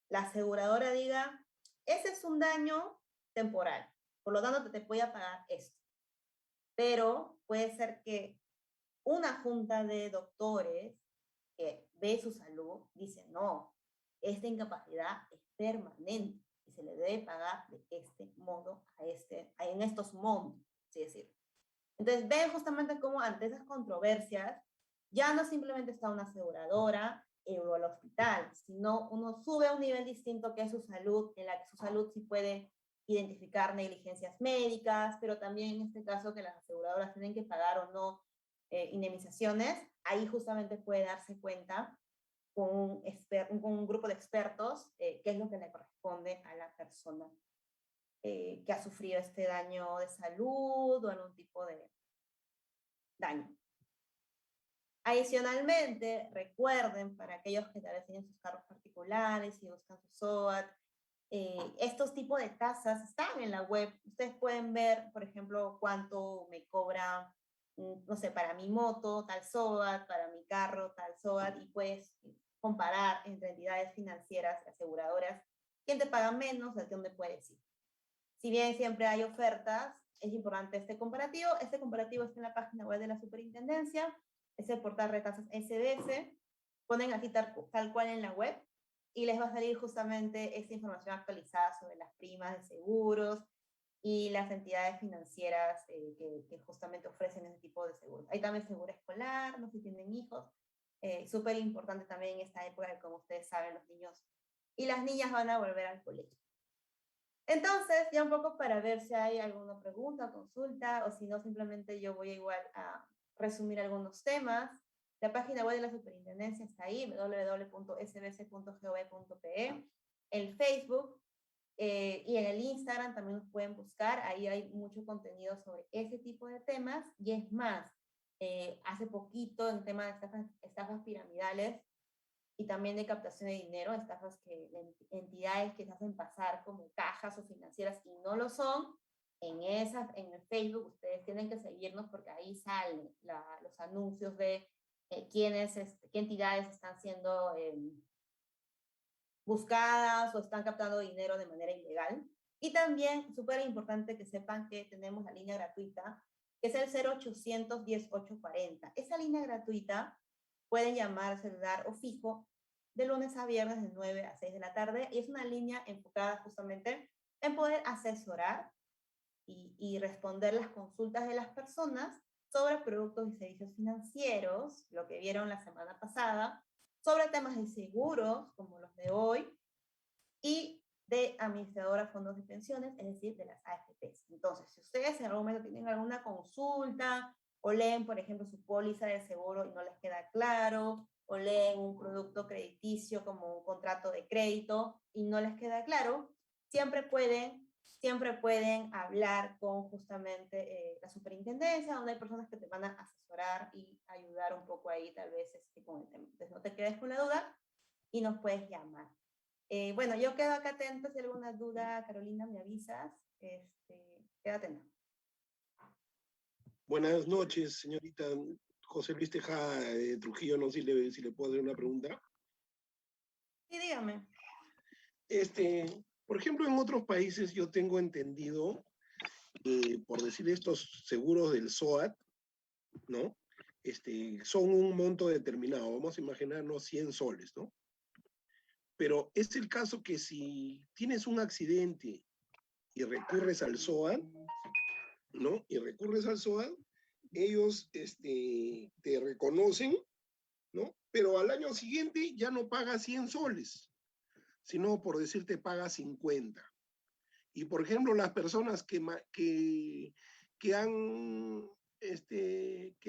la aseguradora diga, ese es un daño temporal, por lo tanto te voy a pagar esto. Pero puede ser que una junta de doctores que ve su salud dice, no, esta incapacidad es permanente y se le debe pagar de este modo en estos montos, es decir. Entonces ven justamente cómo ante esas controversias ya no simplemente está una aseguradora o el hospital, sino uno sube a un nivel distinto que es su salud, en la que su salud sí puede identificar negligencias médicas, pero también en este caso que las aseguradoras tienen que pagar o no indemnizaciones, ahí justamente puede darse cuenta con un grupo de expertos qué es lo que le corresponde a la persona que ha sufrido este daño de salud o algún tipo de daño. Adicionalmente, recuerden, para aquellos que tal vez tienen sus carros particulares y buscan su SOAT, estos tipos de tasas están en la web. Ustedes pueden ver, por ejemplo, cuánto me cobra, no sé, para mi moto, tal SOAT, para mi carro, tal SOAT, y puedes comparar entre entidades financieras y aseguradoras quién te paga menos, de dónde puedes ir. Si bien siempre hay ofertas, es importante este comparativo. Este comparativo está en la página web de la Superintendencia, es el portal de tasas SBS. Ponen así tal cual en la web y les va a salir justamente esta información actualizada sobre las primas de seguros y las entidades financieras que justamente ofrecen ese tipo de seguros. Hay también seguro escolar, no sé si tienen hijos. Súper importante también en esta época, como ustedes saben, los niños y las niñas van a volver al colegio. Entonces, ya un poco para ver si hay alguna pregunta, consulta, o si no, simplemente yo voy igual a resumir algunos temas. La página web de la Superintendencia está ahí, www.sbc.gov.pe. El Facebook y en el Instagram también nos pueden buscar. Ahí hay mucho contenido sobre ese tipo de temas. Y es más, hace poquito en tema de estafas piramidales y también de captación de dinero, estafas entidades que se hacen pasar como cajas o financieras y no lo son, en el Facebook ustedes tienen que seguirnos porque ahí salen los anuncios de qué entidades están siendo buscadas o están captando dinero de manera ilegal. Y también, súper importante que sepan que tenemos la línea gratuita, que es el 0800 10 840. Esa línea gratuita pueden llamar celular o fijo de lunes a viernes de 9 a 6 de la tarde, y es una línea enfocada justamente en poder asesorar y responder las consultas de las personas sobre productos y servicios financieros, lo que vieron la semana pasada, sobre temas de seguros, como los de hoy, y de administradoras de fondos de pensiones, es decir, de las AFPs. Entonces, si ustedes en algún momento tienen alguna consulta, o leen, por ejemplo, su póliza de seguro y no les queda claro, o leen un producto crediticio como un contrato de crédito y no les queda claro, siempre pueden siempre pueden hablar con justamente la superintendencia, donde hay personas que te van a asesorar y ayudar un poco ahí, tal vez con el tema. Entonces, no te quedes con la duda y nos puedes llamar. Bueno, yo quedo acá atenta. Si hay alguna duda, Carolina, me avisas. Queda atenta. Buenas noches, señorita José Luis Tejada de Trujillo. No sé si le puedo hacer una pregunta. Sí, dígame. Por ejemplo, en otros países yo tengo entendido, por decir estos seguros del SOAT, ¿no? Son un monto determinado, vamos a imaginarnos 100 soles, ¿no? Pero es el caso que si tienes un accidente y recurres al SOAT, ¿no? Y recurres al SOAT, ellos te reconocen, ¿no? Pero al año siguiente ya no pagas 100 soles, sino por decirte paga 50. Y por ejemplo, las personas que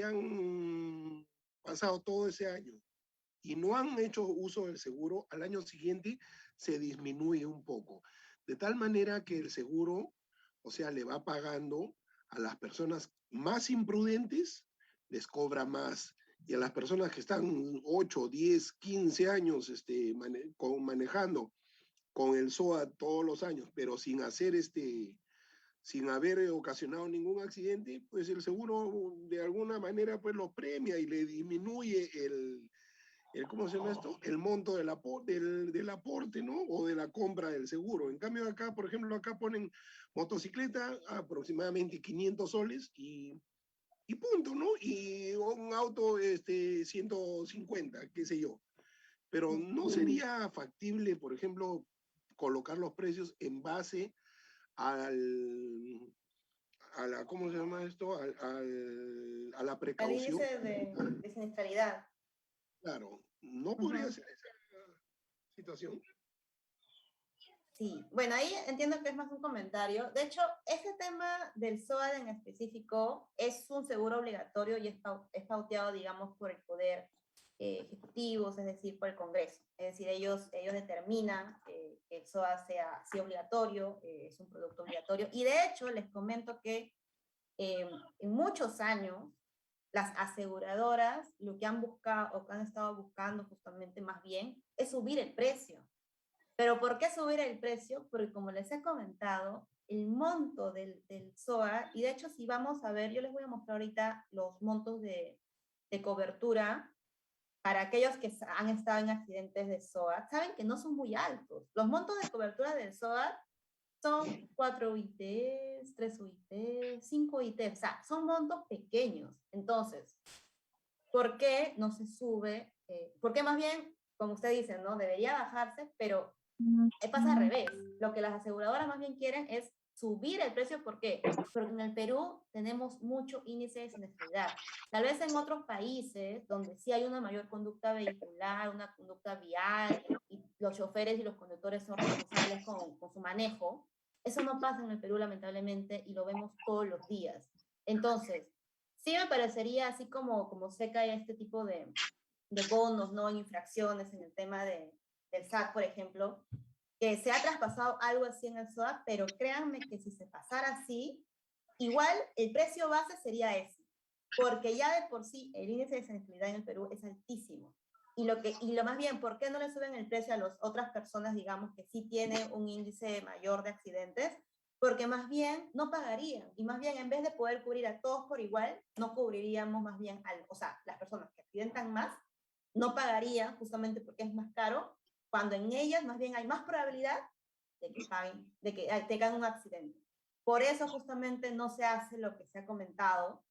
han pasado todo ese año y no han hecho uso del seguro, al año siguiente se disminuye un poco. De tal manera que el seguro, o sea, le va pagando a las personas más imprudentes, les cobra más. Y a las personas que están 8, 10, 15 años manejando con el SOA todos los años, pero sin hacer sin haber ocasionado ningún accidente, pues el seguro de alguna manera pues lo premia y le disminuye ¿cómo se llama esto? El monto del aporte, ¿no? O de la compra del seguro. En cambio acá, por ejemplo, acá ponen motocicleta a aproximadamente 500 soles y punto, ¿no? Y un auto 150, qué sé yo. Pero no sería factible, por ejemplo, colocar los precios en base ¿cómo se llama esto? A la Al precaución. índice de siniestralidad. Claro, no podría ser esa situación. Sí, bueno, ahí entiendo que es más un comentario. De hecho, ese tema del SOAT en específico es un seguro obligatorio y es pauteado, digamos, por el Poder Ejecutivo, es decir, por el Congreso. Es decir, ellos determinan que el SOAT sea así obligatorio, es un producto obligatorio. Y de hecho, les comento que en muchos años, las aseguradoras lo que han buscado o que han estado buscando justamente más bien es subir el precio. ¿Pero por qué subir el precio? Porque como les he comentado, el monto del SOA, y de hecho si vamos a ver, yo les voy a mostrar ahorita los montos de cobertura para aquellos que han estado en accidentes de SOA, saben que no son muy altos. Los montos de cobertura del SOA son 4 UITs, 3 UITs, 5 UITs, o sea, son montos pequeños. Entonces, ¿por qué no se sube? ¿Por qué más bien, como usted dice, ¿no? Debería bajarse, pero pasa al revés. Lo que las aseguradoras más bien quieren es subir el precio. ¿Por qué? Porque en el Perú tenemos mucho índice de siniestralidad. Tal vez en otros países donde sí hay una mayor conducta vehicular, una conducta vial, y los choferes y los conductores son responsables con su manejo, eso no pasa en el Perú lamentablemente y lo vemos todos los días. Entonces, sí me parecería así como se cae este tipo de bonos, ¿no? En infracciones, en el tema del SAT, por ejemplo, que se ha traspasado algo así en el SOAT, pero créanme que si se pasara así, igual el precio base sería ese, porque ya de por sí el índice de siniestralidad en el Perú es altísimo. Y lo más bien, ¿por qué no le suben el precio a las otras personas, digamos, que sí tienen un índice mayor de accidentes? Porque más bien no pagarían, y más bien en vez de poder cubrir a todos por igual, no cubriríamos más bien, o sea, las personas que accidentan más, no pagarían justamente porque es más caro, cuando en ellas más bien hay más probabilidad de que paguen, de que tengan un accidente. Por eso justamente no se hace lo que se ha comentado.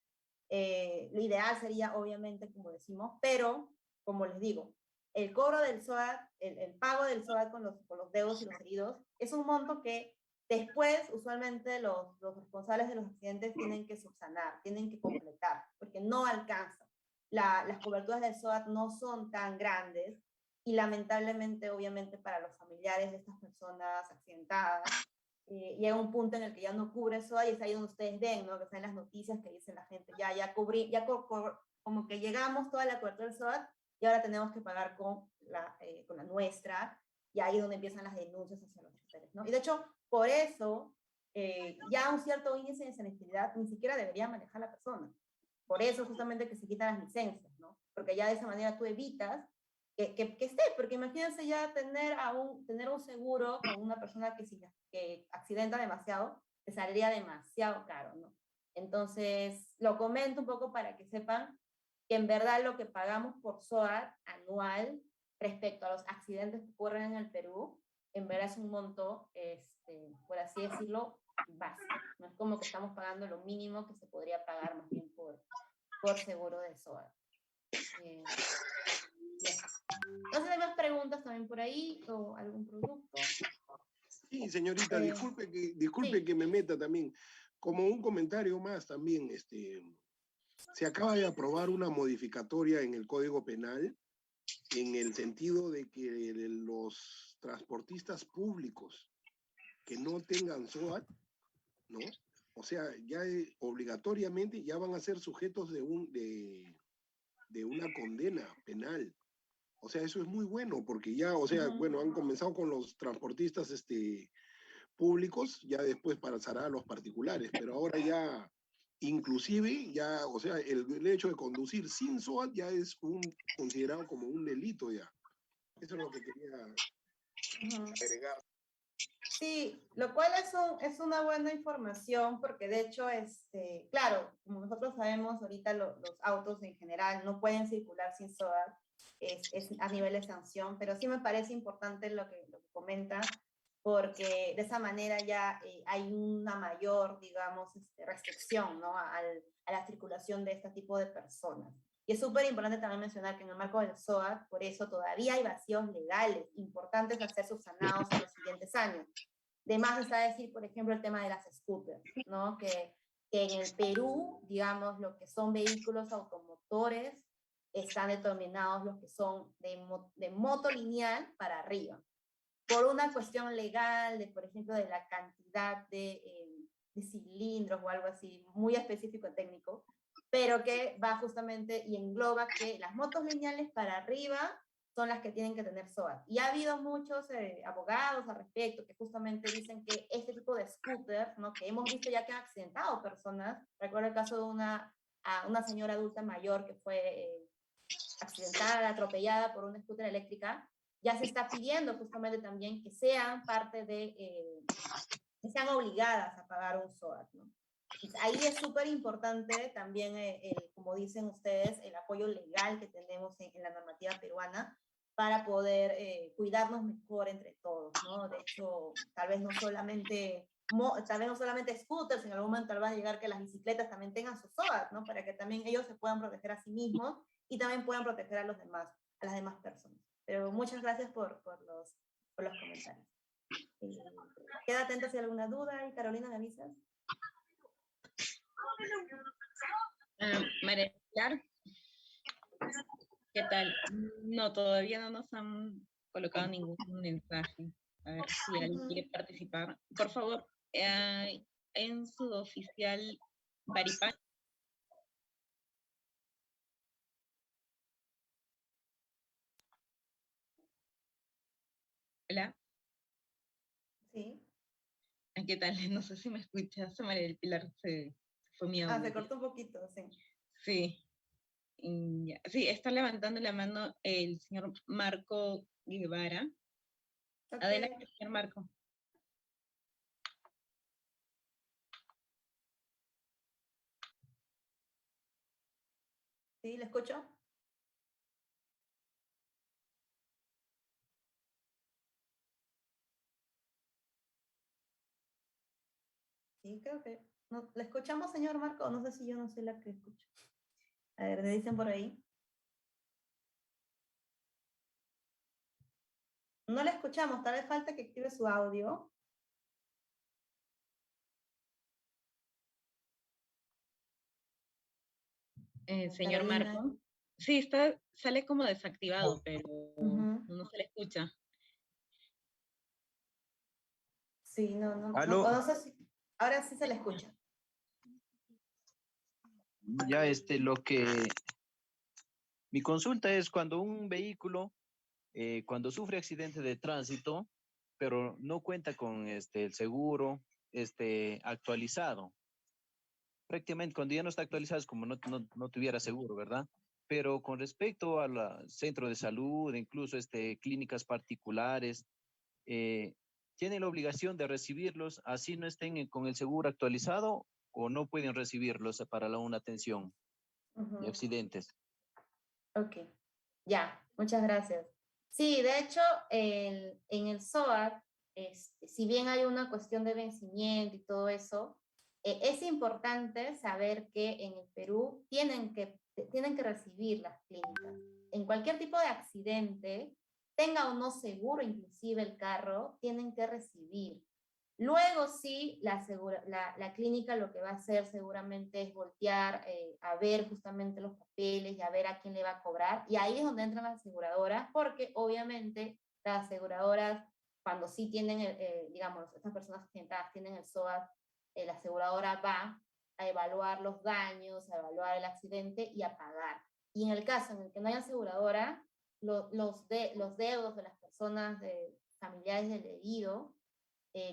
Lo ideal sería obviamente, como decimos, pero como les digo, el cobro del SOAT, el pago del SOAT con los deudos y los heridos, es un monto que después usualmente los responsables de los accidentes tienen que subsanar, tienen que completar, porque no alcanza. Las coberturas del SOAT no son tan grandes y lamentablemente, obviamente, para los familiares de estas personas accidentadas, llega un punto en el que ya no cubre SOAT y es ahí donde ustedes ven, ¿no? Que están las noticias que dice la gente, ya cubrí, como que llegamos toda la cobertura del SOAT y ahora tenemos que pagar con la nuestra, y ahí es donde empiezan las denuncias hacia los choferes, ¿no? Y de hecho, por eso ya un cierto índice de siniestralidad ni siquiera debería manejar la persona. Por eso justamente que se quitan las licencias, ¿no? Porque ya de esa manera tú evitas que esté, porque imagínense ya tener un seguro con una persona que accidenta demasiado, te saldría demasiado caro, ¿no? Entonces, lo comento un poco para que sepan que en verdad lo que pagamos por SOAT anual respecto a los accidentes que ocurren en el Perú, en verdad es un monto, por así decirlo, básico. No es como que estamos pagando lo mínimo que se podría pagar más bien por seguro de SOAT. No sé si hay más preguntas también por ahí o algún producto. Sí, señorita, disculpe sí. que me meta también. Como un comentario más también, se acaba de aprobar una modificatoria en el Código Penal en el sentido de que los transportistas públicos que no tengan SOAT, ¿no? O sea, ya obligatoriamente ya van a ser sujetos de una condena penal. O sea, eso es muy bueno porque ya, o sea, bueno, han comenzado con los transportistas públicos, ya después pasará a los particulares, pero ahora ya, inclusive, ya, o sea, el hecho de conducir sin SOAT ya es considerado como un delito ya. Eso es lo que quería agregar. Sí, lo cual es una buena información porque de hecho, claro, como nosotros sabemos, ahorita los autos en general no pueden circular sin SOAT, es a nivel de sanción, pero sí me parece importante lo que comenta, porque de esa manera ya hay una mayor, digamos, restricción, ¿no? a la circulación de este tipo de personas. Y es súper importante también mencionar que en el marco del SOAT, por eso todavía hay vacíos legales importantes a ser subsanados en los siguientes años. De más está decir, por ejemplo, el tema de las scooters, ¿no? Que en el Perú, digamos, lo que son vehículos automotores están determinados los que son de moto lineal para arriba. Por una cuestión legal, por ejemplo, de la cantidad de cilindros o algo así, muy específico técnico, pero que va justamente y engloba que las motos lineales para arriba son las que tienen que tener SOAT. Y ha habido muchos abogados al respecto que justamente dicen que este tipo de scooters, ¿no? Que hemos visto ya que han accidentado personas, recuerdo el caso de una señora adulta mayor que fue accidentada, atropellada por una scooter eléctrica, ya se está pidiendo justamente también que sean parte de, que sean obligadas a pagar un SOAT, ¿no? Ahí es súper importante también, como dicen ustedes, el apoyo legal que tenemos en la normativa peruana para poder cuidarnos mejor entre todos, ¿no? De hecho, tal vez no solamente scooters, en algún momento tal vez va a llegar que las bicicletas también tengan su SOAT, ¿no? Para que también ellos se puedan proteger a sí mismos y también puedan proteger a las demás personas. Pero muchas gracias por los comentarios. Queda atenta si hay alguna duda y Carolina, ¿me avisas? María Pilar, ¿qué tal? No, todavía no nos han colocado ningún mensaje. A ver si alguien quiere participar. Por favor, en su oficial Baripán. Hola. Sí. ¿Qué tal? No sé si me escuchas, María del Pilar, se fue mi audio. Se cortó un poquito, sí. Sí. Sí, está levantando la mano el señor Marco Guevara. Okay. Adelante, señor Marco. ¿Sí? ¿Le escucho? Sí, creo que... No, ¿le escuchamos, señor Marco? No sé si yo no soy la que escucho. A ver, ¿me dicen por ahí? No le escuchamos, tal vez falta que active su audio. Señor Carolina. Marco. Sí, sale como desactivado, pero no se le escucha. Sí, no sé si... Ahora sí se le escucha. Ya mi consulta es cuando un vehículo, cuando sufre accidente de tránsito, pero no cuenta con el seguro actualizado. Prácticamente cuando ya no está actualizado es como no tuviera seguro, ¿verdad? Pero con respecto al centro de salud, incluso clínicas particulares, tienen la obligación de recibirlos, así no estén con el seguro actualizado o no pueden recibirlos para una atención de Ujú. accidentes. Ok, ya, muchas gracias. Sí, de hecho, en el SOAT, si bien hay una cuestión de vencimiento y todo eso, es importante saber que en el Perú tienen que recibir las clínicas. En cualquier tipo de accidente, tenga o no seguro inclusive el carro, tienen que recibir. Luego sí, la clínica lo que va a hacer seguramente es voltear a ver justamente los papeles y a ver a quién le va a cobrar. Y ahí es donde entran las aseguradoras, porque obviamente las aseguradoras, cuando sí tienen, digamos, estas personas accidentadas tienen el SOAT, la aseguradora va a evaluar los daños, a evaluar el accidente y a pagar. Y en el caso en el que no haya aseguradora, los deudos de las personas familiares del herido,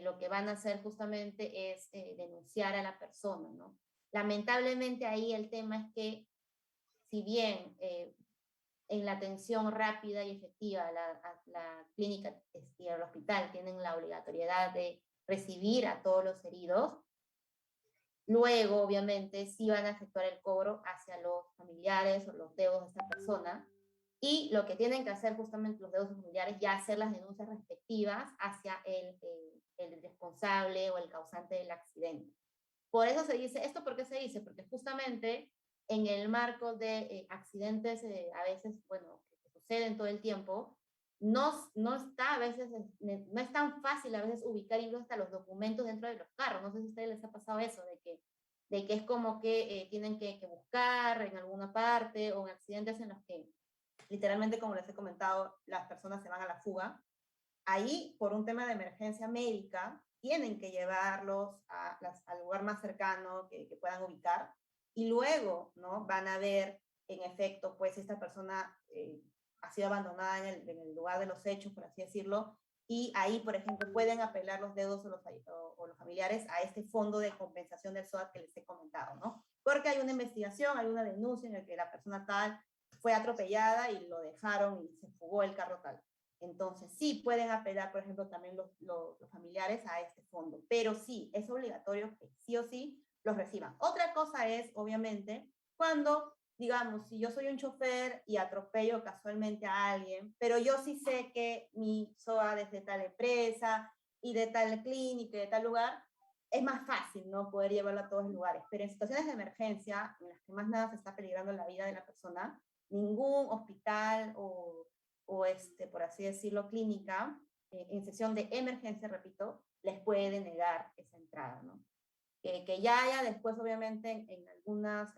lo que van a hacer justamente es denunciar a la persona, ¿no? Lamentablemente ahí el tema es que si bien en la atención rápida y efectiva la clínica y el hospital tienen la obligatoriedad de recibir a todos los heridos, luego obviamente sí van a efectuar el cobro hacia los familiares o los deudos de esta persona, y lo que tienen que hacer justamente los deudos familiares ya hacer las denuncias respectivas hacia el responsable o el causante del accidente. Por eso se dice, ¿esto por qué se dice? Porque justamente en el marco de accidentes a veces, bueno, que suceden todo el tiempo, no está a veces, no es tan fácil a veces ubicar incluso hasta los documentos dentro de los carros. No sé si a ustedes les ha pasado eso, de que es como que tienen que buscar en alguna parte, o en accidentes en los que literalmente, como les he comentado, las personas se van a la fuga. Ahí, por un tema de emergencia médica, tienen que llevarlos al lugar más cercano que puedan ubicar, y luego, ¿no? Van a ver, en efecto, pues, si esta persona ha sido abandonada en el lugar de los hechos, por así decirlo, y ahí, por ejemplo, pueden apelar los deudos o los familiares a este fondo de compensación del SOAT que les he comentado, ¿no? Porque hay una investigación, hay una denuncia en la que la persona tal fue atropellada y lo dejaron y se fugó el carro tal. Entonces, sí pueden apelar, por ejemplo, también los familiares a este fondo, pero sí, es obligatorio que sí o sí los reciban. Otra cosa es, obviamente, cuando, digamos, si yo soy un chofer y atropello casualmente a alguien, pero yo sí sé que mi SOA es de tal empresa y de tal clínica y de tal lugar, es más fácil, ¿no? Poder llevarlo a todos los lugares. Pero en situaciones de emergencia, en las que más nada se está peligrando la vida de la persona, ningún hospital o por así decirlo, clínica, en sesión de emergencia, repito, les puede negar esa entrada, ¿no? Que ya haya después, obviamente, en algunas,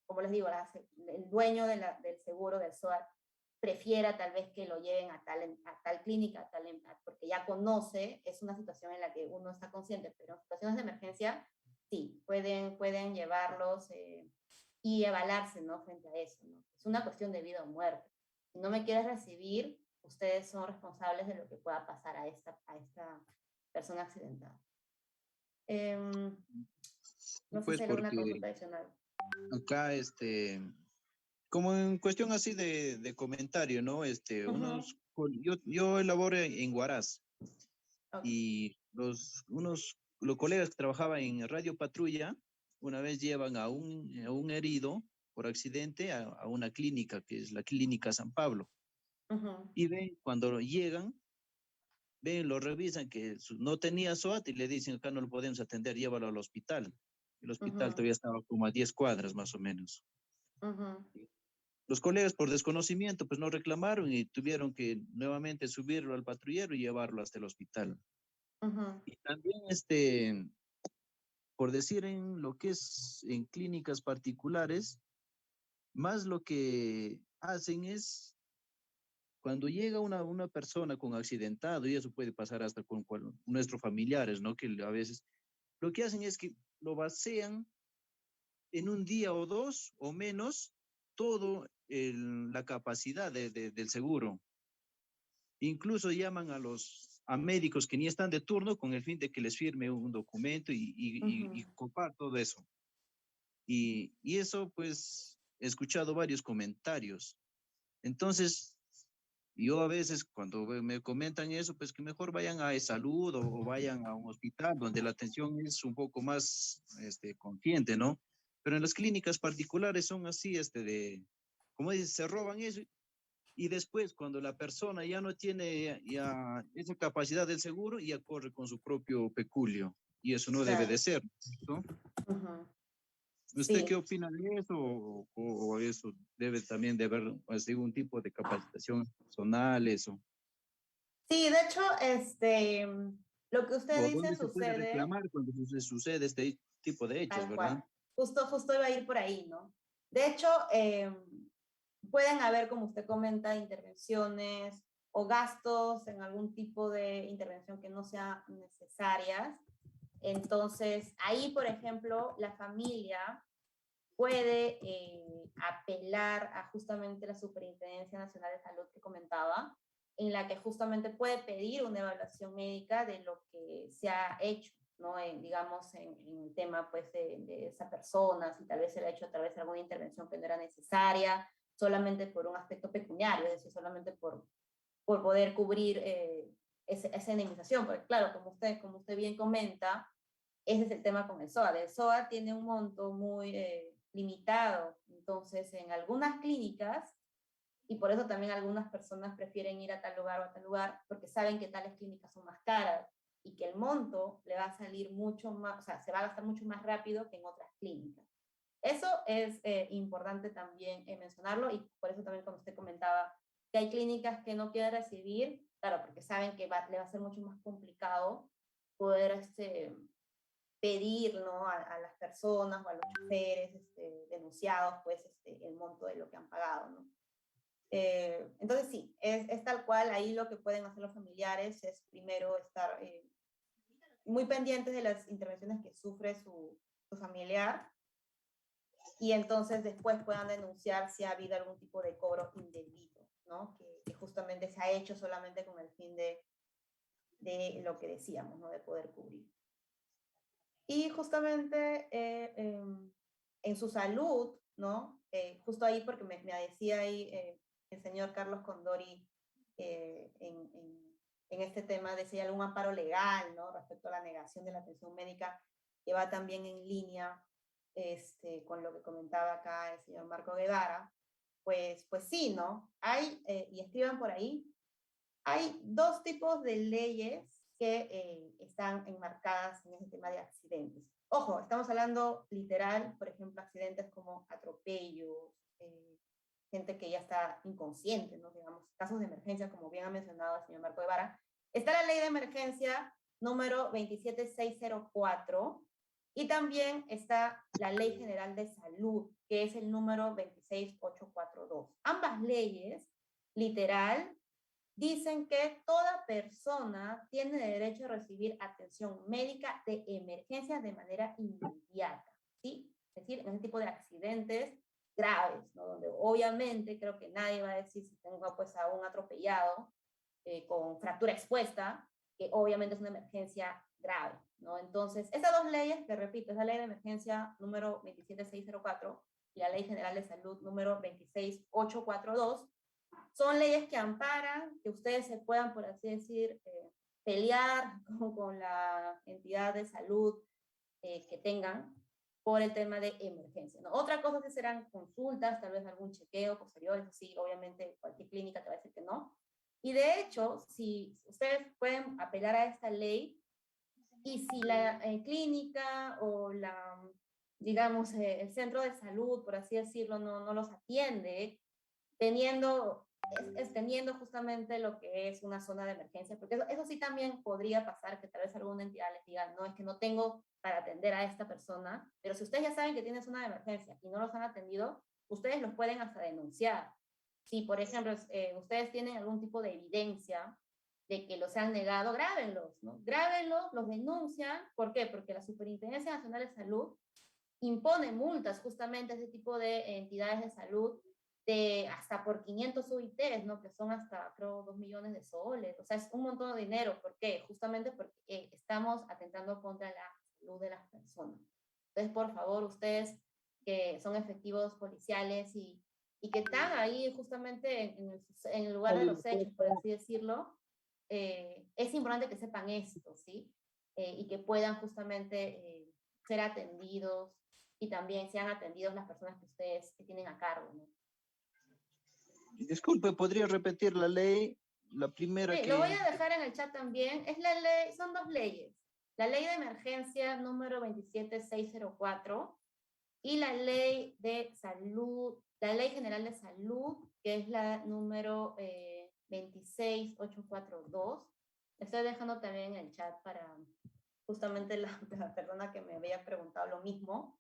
como les digo, el dueño del seguro del SOAT prefiera tal vez que lo lleven a tal clínica, porque ya conoce, es una situación en la que uno está consciente, pero en situaciones de emergencia, sí, pueden llevarlos y avalarse, ¿no? Frente a eso, ¿no? Es una cuestión de vida o muerte. Si no me quieres recibir, ustedes son responsables de lo que pueda pasar a esta persona accidentada. No sé Pues si hay alguna porque consulta adicional. acá, como en cuestión así de comentario, ¿no? Yo elaboro en Huaraz, Okay. y los colegas que trabajaban en Radio Patrulla una vez llevan a un herido por accidente a una clínica, que es la Clínica San Pablo. Y ven, cuando llegan, ven, lo revisan que no tenía SOAT y le dicen, acá no lo podemos atender, llévalo al hospital. El hospital todavía estaba como a 10 cuadras más o menos. Los colegas por desconocimiento pues no reclamaron y tuvieron que nuevamente subirlo al patrullero y llevarlo hasta el hospital. Y también por decir en lo que es en clínicas particulares, más lo que hacen es cuando llega una persona con accidentado, y eso puede pasar hasta con nuestros familiares, ¿no? Que a veces lo que hacen es que lo vacían en un día o dos o menos todo la capacidad del seguro. Incluso llaman a los a médicos que ni están de turno con el fin de que les firme un documento y copar todo eso. Y eso, pues, he escuchado varios comentarios. Entonces, yo a veces cuando me comentan eso, pues que mejor vayan a salud o vayan a un hospital donde la atención es un poco más consciente, ¿no? Pero en las clínicas particulares son así, como dices, se roban eso y después cuando la persona ya no tiene ya esa capacidad del seguro, ya corre con su propio peculio y eso no debe de ser, ¿no? ¿Usted Sí. qué opina de eso o eso debe también de haber algún tipo de capacitación personal, eso? Sí, de hecho, lo que usted ¿O dice dónde se puede sucede reclamar cuando sucede este tipo de hechos, tal verdad? cual. Justo iba a ir por ahí, ¿no? De hecho, pueden haber, como usted comenta, intervenciones o gastos en algún tipo de intervención que no sean necesarias. Entonces, ahí, por ejemplo, la familia puede apelar a justamente la Superintendencia Nacional de Salud que comentaba, en la que justamente puede pedir una evaluación médica de lo que se ha hecho, ¿no? Digamos, en el tema pues, de esa persona, si tal vez se le ha hecho a través de alguna intervención que no era necesaria, solamente por un aspecto pecuniario, es decir, solamente por poder cubrir esa indemnización, porque claro, como usted bien comenta, ese es el tema con el SOAT. El SOAT tiene un monto muy limitado, entonces en algunas clínicas, y por eso también algunas personas prefieren ir a tal lugar o a tal lugar, porque saben que tales clínicas son más caras y que el monto le va a salir mucho más, o sea, se va a gastar mucho más rápido que en otras clínicas. Eso es importante también mencionarlo y por eso también cuando usted comentaba que hay clínicas que no quieren recibir, claro, porque saben que le va a ser mucho más complicado poder pedir, ¿no? a las personas o a los choferes denunciados pues el monto de lo que han pagado, ¿no? Entonces sí, es tal cual, ahí lo que pueden hacer los familiares es primero estar muy pendientes de las intervenciones que sufre su familiar y entonces después puedan denunciar si ha habido algún tipo de cobro indebido, ¿no? Que justamente se ha hecho solamente con el fin de lo que decíamos, ¿no? De poder cubrir. Y justamente en su salud, ¿no? Justo ahí, porque me decía ahí el señor Carlos Condori en este tema de si hay algún amparo legal, ¿no? Respecto a la negación de la atención médica, que va también en línea con lo que comentaba acá el señor Marco Guevara, pues sí, ¿no? Hay, y escriban por ahí, hay dos tipos de leyes que están enmarcadas en ese tema de accidentes. Ojo, estamos hablando literal, por ejemplo, accidentes como atropellos, gente que ya está inconsciente, ¿no? Digamos, casos de emergencia, como bien ha mencionado el señor Marco Guevara. Está la ley de emergencia número 27604 y también está la Ley General de Salud, que es el número 26842. Ambas leyes, literal, dicen que toda persona tiene derecho a recibir atención médica de emergencia de manera inmediata, ¿sí? Es decir, en ese tipo de accidentes graves, ¿no? Donde obviamente creo que nadie va a decir si tengo pues a un atropellado con fractura expuesta, que obviamente es una emergencia grave, ¿no? Entonces, esas dos leyes, que repito, es la ley de emergencia número 27604 y la ley general de salud número 26842, son leyes que amparan que ustedes se puedan, por así decir, pelear con la entidad de salud que tengan por el tema de emergencia, ¿no? Otra cosa que serán consultas, tal vez algún chequeo posterior, eso sí, obviamente cualquier clínica te va a decir que no. Y de hecho, si ustedes pueden apelar a esta ley y si la clínica o digamos, el centro de salud, por así decirlo, no los atiende, teniendo justamente lo que es una zona de emergencia, porque eso sí también podría pasar, que tal vez alguna entidad les diga, no, es que no tengo para atender a esta persona, pero si ustedes ya saben que tienen zona de emergencia y no los han atendido, ustedes los pueden hasta denunciar. Si, por ejemplo, ustedes tienen algún tipo de evidencia de que los han negado, grábenlos, ¿no? Grábenlos, los denuncian. ¿Por qué? Porque la Superintendencia Nacional de Salud impone multas justamente a ese tipo de entidades de salud hasta por 500 UITs, ¿no? Que son hasta, creo, 2 millones de soles. O sea, es un montón de dinero. ¿Por qué? Justamente porque estamos atentando contra la salud de las personas. Entonces, por favor, ustedes que son efectivos policiales y que están ahí justamente en el lugar de los hechos, por así decirlo, es importante que sepan esto, ¿sí? Y que puedan justamente ser atendidos y también sean atendidos las personas que ustedes que tienen a cargo, ¿no? Disculpe, ¿podría repetir la ley? La primera Sí, que... lo voy a dejar en el chat también. Es la ley, son dos leyes. La ley de emergencia número 27604 y la ley de salud, la ley general de salud, que es la número 26842. Estoy dejando también en el chat para justamente la persona que me había preguntado lo mismo.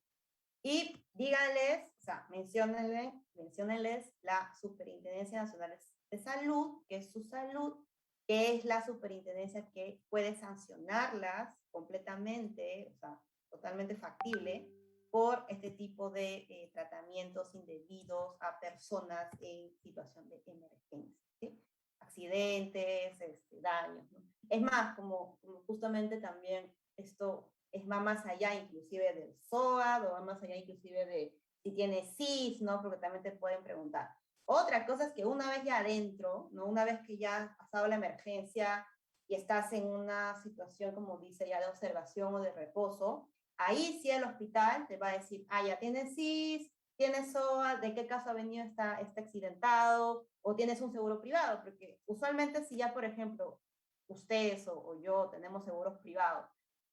Y díganles, o sea, menciónenles la Superintendencia Nacional de Salud, que es su salud, que es la superintendencia que puede sancionarlas completamente, o sea, totalmente factible, por este tipo de tratamientos indebidos a personas en situación de emergencia, ¿sí? Accidentes, daños, ¿no? Es más, como justamente también esto va más allá inclusive del SOAD, o va más allá inclusive de si tiene SIS, ¿no? Porque también te pueden preguntar. Otra cosa es que una vez ya adentro, ¿no? Una vez que ya has pasado la emergencia y estás en una situación, como dice, ya de observación o de reposo, ahí sí el hospital te va a decir, ah, ya tienes SIS, tienes SOAD, de qué caso ha venido está accidentado, o tienes un seguro privado, porque usualmente si ya, por ejemplo, ustedes o yo tenemos seguros privados,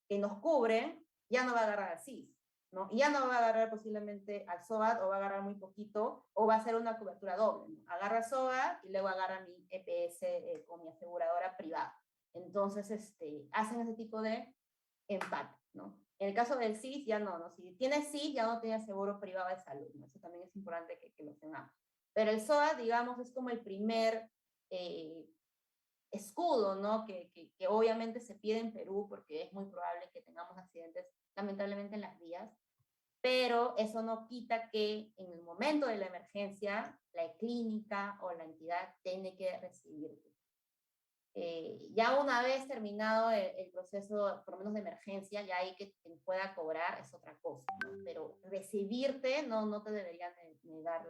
que nos cubren, ya no va a agarrar al SIS, ¿no? Y ya no va a agarrar posiblemente al SOAT, o va a agarrar muy poquito, o va a ser una cobertura doble, ¿no? Agarra SOAT y luego agarra mi EPS con mi aseguradora privada. Entonces, hacen ese tipo de empate, ¿no? En el caso del SIS, ya no, ¿no? Si tienes SIS, ya no tienes seguro privado de salud, ¿no? Eso también es importante que lo tengamos. Pero el SOAT, digamos, es como el primer escudo, ¿no? Que obviamente se pide en Perú porque es muy probable que tengamos accidentes lamentablemente en las vías, pero eso no quita que en el momento de la emergencia la clínica o la entidad tiene que recibirte. Ya una vez terminado el proceso, por lo menos de emergencia, ya ahí que te pueda cobrar es otra cosa, ¿no? Pero recibirte no te deberían negar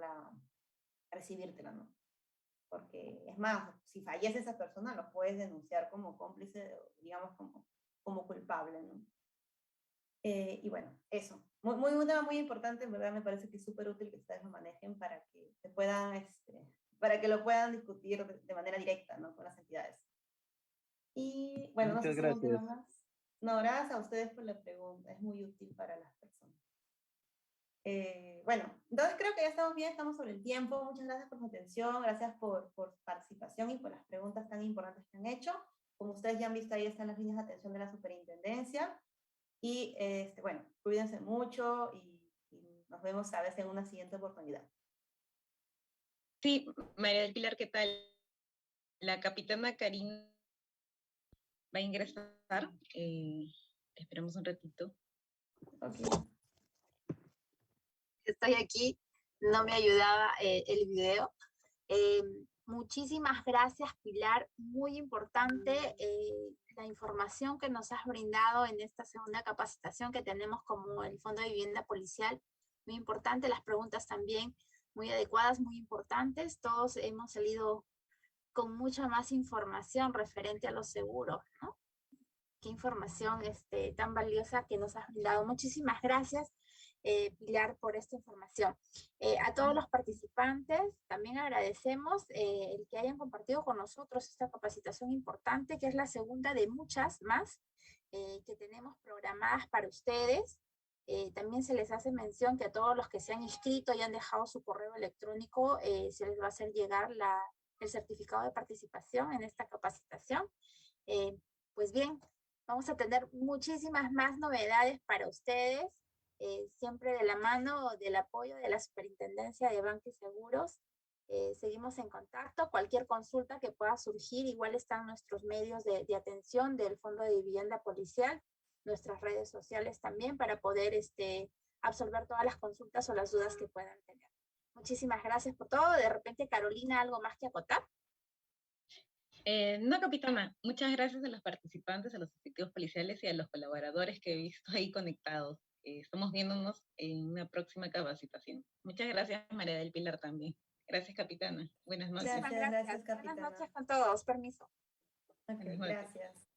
recibírtela, ¿no? Porque es más, si fallece esa persona, lo puedes denunciar como cómplice, digamos como culpable, ¿no? Y bueno, eso. Un tema muy importante, en verdad me parece que es súper útil que ustedes lo manejen para que se puedan, para que lo puedan discutir de manera directa, ¿no? Con las entidades. Y bueno, no sé Muchas si hay un tema gracias. más. No, gracias a ustedes por la pregunta, es muy útil para las personas. Bueno, entonces creo que ya estamos bien, estamos sobre el tiempo. Muchas gracias por su atención, gracias por su participación y por las preguntas tan importantes que han hecho. Como ustedes ya han visto, ahí están las líneas de atención de la superintendencia. Y bueno, cuídense mucho y nos vemos a veces en una siguiente oportunidad. Sí, María del Pilar, ¿qué tal? La capitana Karina va a ingresar. Esperamos un ratito. Okay. Estoy aquí, no me ayudaba el video. Muchísimas gracias, Pilar. Muy importante la información que nos has brindado en esta segunda capacitación que tenemos como el Fondo de Vivienda Policial. Muy importante, las preguntas también muy adecuadas, muy importantes. Todos hemos salido con mucha más información referente a los seguros, ¿no? Qué información tan valiosa que nos has brindado. Muchísimas gracias, Pilar, por esta información. A todos los participantes también agradecemos el que hayan compartido con nosotros esta capacitación importante, que es la segunda de muchas más que tenemos programadas para ustedes. También se les hace mención que a todos los que se han inscrito y han dejado su correo electrónico, se les va a hacer llegar el certificado de participación en esta capacitación. Pues bien, vamos a tener muchísimas más novedades para ustedes, siempre de la mano del apoyo de la Superintendencia de Banca y Seguros. Seguimos en contacto. Cualquier consulta que pueda surgir, igual están nuestros medios de atención del Fondo de Vivienda Policial, nuestras redes sociales también, para poder absorber todas las consultas o las dudas que puedan tener. Muchísimas gracias por todo. De repente, Carolina, ¿algo más que acotar? No, capitana, muchas gracias a los participantes, a los efectivos policiales y a los colaboradores que he visto ahí conectados. Estamos viéndonos en una próxima capacitación. Muchas gracias, María del Pilar, también. Gracias, capitana. Buenas noches. Muchísimas Gracias, gracias. capitana. Buenas noches con todos. Permiso. Ok, Buenas noches. gracias.